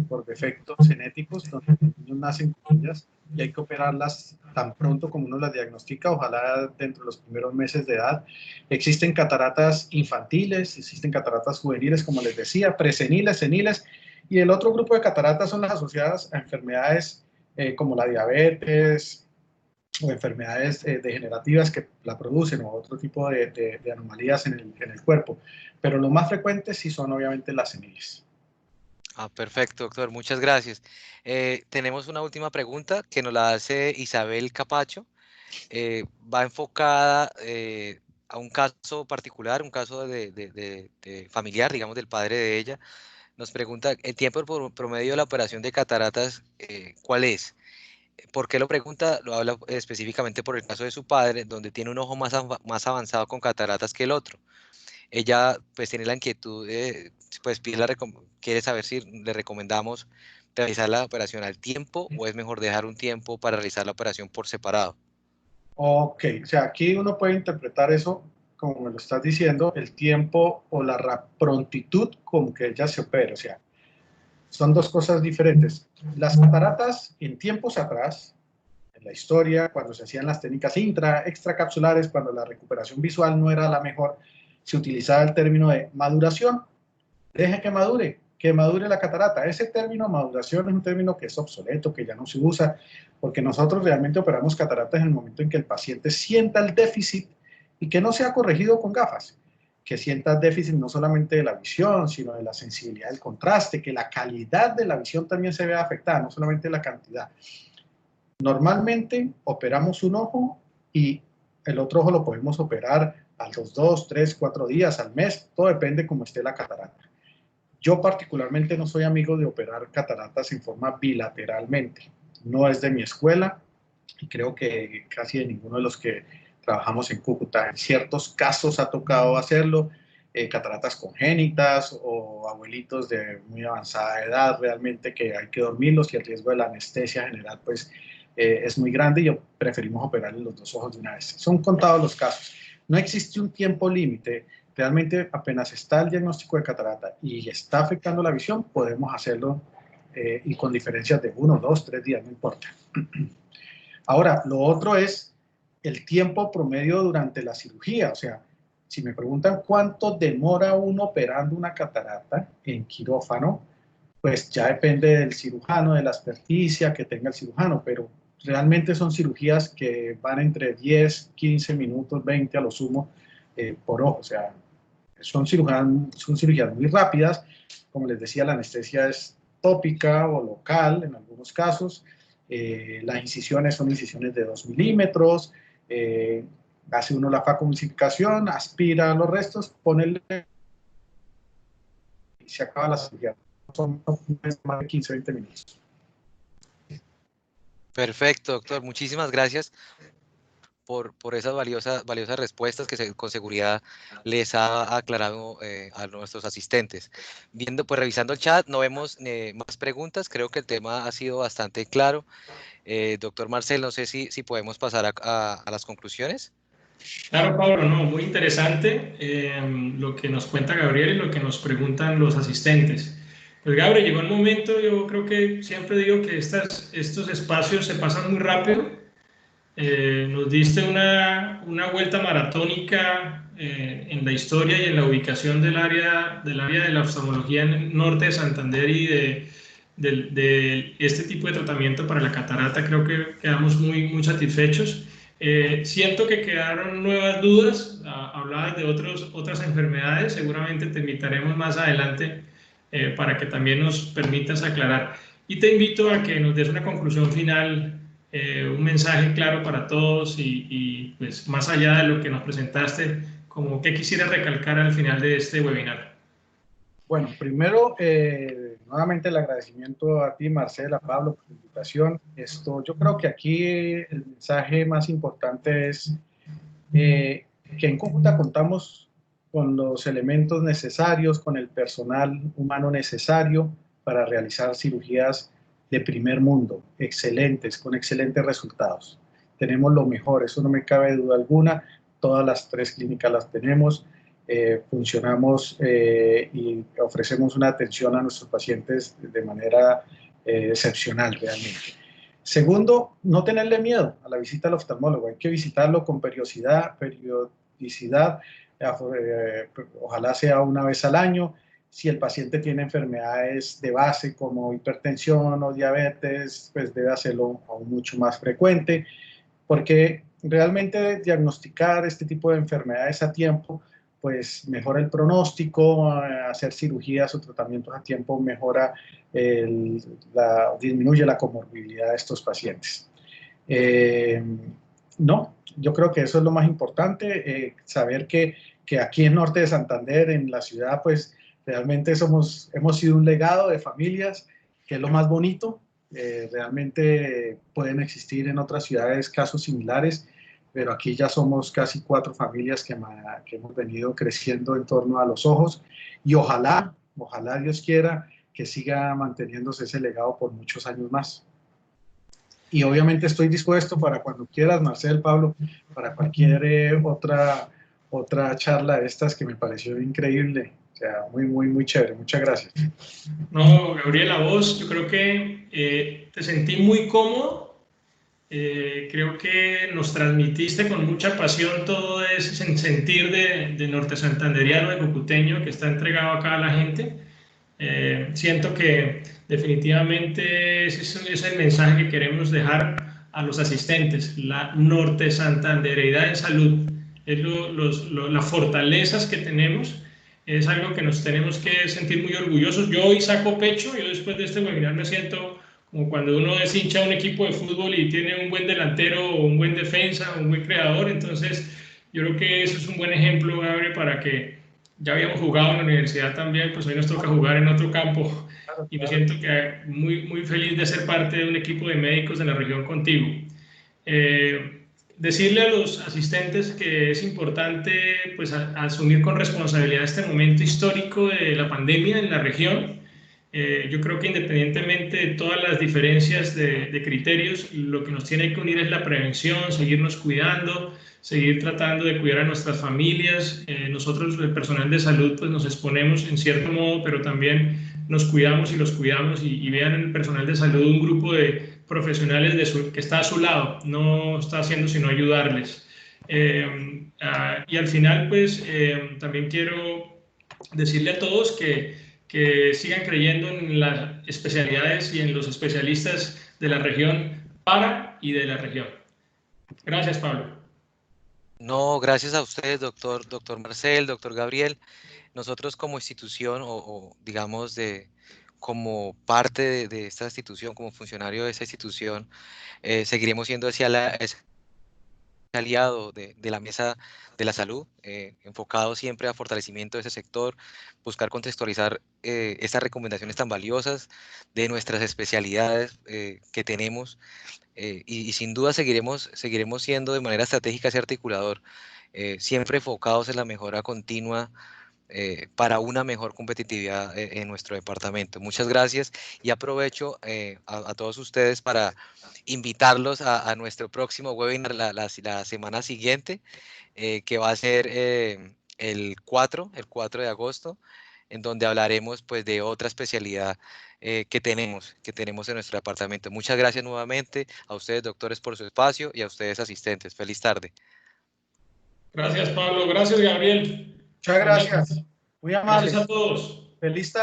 por defectos genéticos, donde los niños nacen con ellas y hay que operarlas tan pronto como uno las diagnostica, ojalá dentro de los primeros meses de edad. Existen cataratas infantiles, existen cataratas juveniles, como les decía, preseniles, seniles, y el otro grupo de cataratas son las asociadas a enfermedades como la diabetes, o enfermedades degenerativas que la producen o otro tipo de anomalías en el cuerpo. Pero lo más frecuente sí son obviamente las seniles. Ah, perfecto, doctor. Muchas gracias. Tenemos una última pregunta que nos la hace Isabel Capacho. Va enfocada a un caso particular, un caso de familiar, digamos, del padre de ella. Nos pregunta, ¿el tiempo promedio de la operación de cataratas cuál es? ¿Por qué lo pregunta? Lo habla específicamente por el caso de su padre, donde tiene un ojo más avanzado con cataratas que el otro. Ella pues tiene la inquietud, pues quiere saber si le recomendamos realizar la operación al tiempo o es mejor dejar un tiempo para realizar la operación por separado. Ok, o sea, aquí uno puede interpretar eso, como me lo estás diciendo, el tiempo o la prontitud con que ella se opera. O sea, son dos cosas diferentes. Las cataratas en tiempos atrás, en la historia, cuando se hacían las técnicas extracapsulares, cuando la recuperación visual no era la mejor, se utilizaba el término de maduración. Deje que madure la catarata. Ese término maduración es un término que es obsoleto, que ya no se usa, porque nosotros realmente operamos cataratas en el momento en que el paciente sienta el déficit y que no sea corregido con gafas, que sienta déficit no solamente de la visión, sino de la sensibilidad del contraste, que la calidad de la visión también se vea afectada, no solamente la cantidad. Normalmente operamos un ojo y el otro ojo lo podemos operar a los 2, 3, 4 días, al mes, todo depende cómo esté la catarata. Yo particularmente no soy amigo de operar cataratas en forma bilateralmente. No es de mi escuela y creo que casi de ninguno de los que trabajamos en Cúcuta. En ciertos casos ha tocado hacerlo, cataratas congénitas o abuelitos de muy avanzada edad, realmente que hay que dormirlos y el riesgo de la anestesia general pues es muy grande y preferimos operarles los dos ojos de una vez. Son contados los casos. No existe un tiempo límite. Realmente apenas está el diagnóstico de catarata y está afectando la visión, podemos hacerlo y con diferencias de 1, 2, 3 días, no importa. Ahora, lo otro es el tiempo promedio durante la cirugía. O sea, si me preguntan cuánto demora uno operando una catarata en quirófano, pues ya depende del cirujano, de la experticia que tenga el cirujano, pero realmente son cirugías que van entre 10, 15 minutos, 20 a lo sumo por ojo. O sea, son cirugías muy rápidas. Como les decía, la anestesia es tópica o local en algunos casos. Las incisiones son incisiones de 2 milímetros. Hace uno la facomulsificación, aspira los restos, pone el y se acaba la cirugía. Son más de 15, 20 minutos. Perfecto, doctor. Muchísimas gracias por esas valiosas respuestas que con seguridad les ha aclarado a nuestros asistentes. Pues revisando el chat, no vemos más preguntas, creo que el tema ha sido bastante claro. Doctor Marcel, no sé si podemos pasar a las conclusiones. Claro, Pablo, no, muy interesante lo que nos cuenta Gabriel y lo que nos preguntan los asistentes. Pues Gabriel, llegó el momento, yo creo que siempre digo que estos espacios se pasan muy rápido. Nos diste una vuelta maratónica en la historia y en la ubicación del área de la oftalmología en el norte de Santander y de este tipo de tratamiento para la catarata. Creo que quedamos muy satisfechos. Siento que quedaron nuevas dudas, hablabas de otras enfermedades, seguramente te invitaremos más adelante para que también nos permitas aclarar. Y te invito a que nos des una conclusión final, un mensaje claro para todos y pues más allá de lo que nos presentaste, como qué quisieras recalcar al final de este webinar. Bueno, primero, nuevamente el agradecimiento a ti, Marcela, Pablo, por la invitación. Yo creo que aquí el mensaje más importante es que en Cúcuta contamos con los elementos necesarios, con el personal humano necesario para realizar cirugías de primer mundo, excelentes, con excelentes resultados. Tenemos lo mejor, eso no me cabe duda alguna. Todas las 3 clínicas las tenemos. Funcionamos y ofrecemos una atención a nuestros pacientes de manera excepcional realmente. Segundo, no tenerle miedo a la visita al oftalmólogo. Hay que visitarlo con periodicidad, ojalá sea una vez al año. Si el paciente tiene enfermedades de base como hipertensión o diabetes, pues debe hacerlo aún mucho más frecuente, porque realmente diagnosticar este tipo de enfermedades a tiempo pues mejora el pronóstico, hacer cirugías o tratamientos a tiempo disminuye la comorbilidad de estos pacientes. No, yo creo que eso es lo más importante, saber que aquí en Norte de Santander, en la ciudad, pues realmente hemos sido un legado de familias, que es lo más bonito. Realmente pueden existir en otras ciudades casos similares, pero aquí ya somos casi 4 familias que hemos venido creciendo en torno a los ojos, y ojalá Dios quiera que siga manteniéndose ese legado por muchos años más. Y obviamente estoy dispuesto para cuando quieras, Marcel, Pablo, para cualquier otra charla de estas que me pareció increíble. O sea, muy chévere. Muchas gracias. No, Gabriela, vos, yo creo que te sentí muy cómodo. Creo que nos transmitiste con mucha pasión todo ese sentir de norte santanderiano, de cucuteño, que está entregado acá a la gente. Siento que definitivamente ese es el mensaje que queremos dejar a los asistentes, la norte santandereidad en salud, es las fortalezas que tenemos, es algo que nos tenemos que sentir muy orgullosos. Yo hoy saco pecho, yo después de este webinar me siento como cuando uno es hincha de un equipo de fútbol y tiene un buen delantero o un buen defensa, un buen creador. Entonces yo creo que eso es un buen ejemplo, Gabriel, para que ya habíamos jugado en la universidad también, pues hoy nos toca jugar en otro campo, y me siento que muy feliz de ser parte de un equipo de médicos de la región contigo. Decirle a los asistentes que es importante pues asumir con responsabilidad este momento histórico de la pandemia en la región. Yo creo que independientemente de todas las diferencias de criterios, lo que nos tiene que unir es la prevención, seguirnos cuidando, seguir tratando de cuidar a nuestras familias. Nosotros, el personal de salud, pues nos exponemos en cierto modo, pero también nos cuidamos y los cuidamos, y vean en el personal de salud un grupo de profesionales que está a su lado, no está haciendo sino ayudarles. Y al final, pues también quiero decirle a todos que sigan creyendo en las especialidades y en los especialistas de la región para y de la región. Gracias, Pablo. No, gracias a ustedes, doctor Marcel, doctor Gabriel. Nosotros como institución o digamos como parte de esta institución, como funcionario de esa institución, seguiremos siendo esa aliado de la mesa de la salud, enfocado siempre a fortalecimiento de ese sector, buscar contextualizar estas recomendaciones tan valiosas de nuestras especialidades que tenemos, y sin duda seguiremos siendo de manera estratégica ese articulador, siempre enfocados en la mejora continua para una mejor competitividad en nuestro departamento. Muchas gracias y aprovecho a todos ustedes para invitarlos a nuestro próximo webinar la semana siguiente, que va a ser el 4 de agosto, en donde hablaremos pues de otra especialidad que tenemos en nuestro departamento. Muchas gracias nuevamente a ustedes, doctores, por su espacio, y a ustedes, asistentes. Feliz tarde. Gracias, Pablo. Gracias, Gabriel. Muchas gracias. Muy amable. Gracias a todos. Feliz tarde.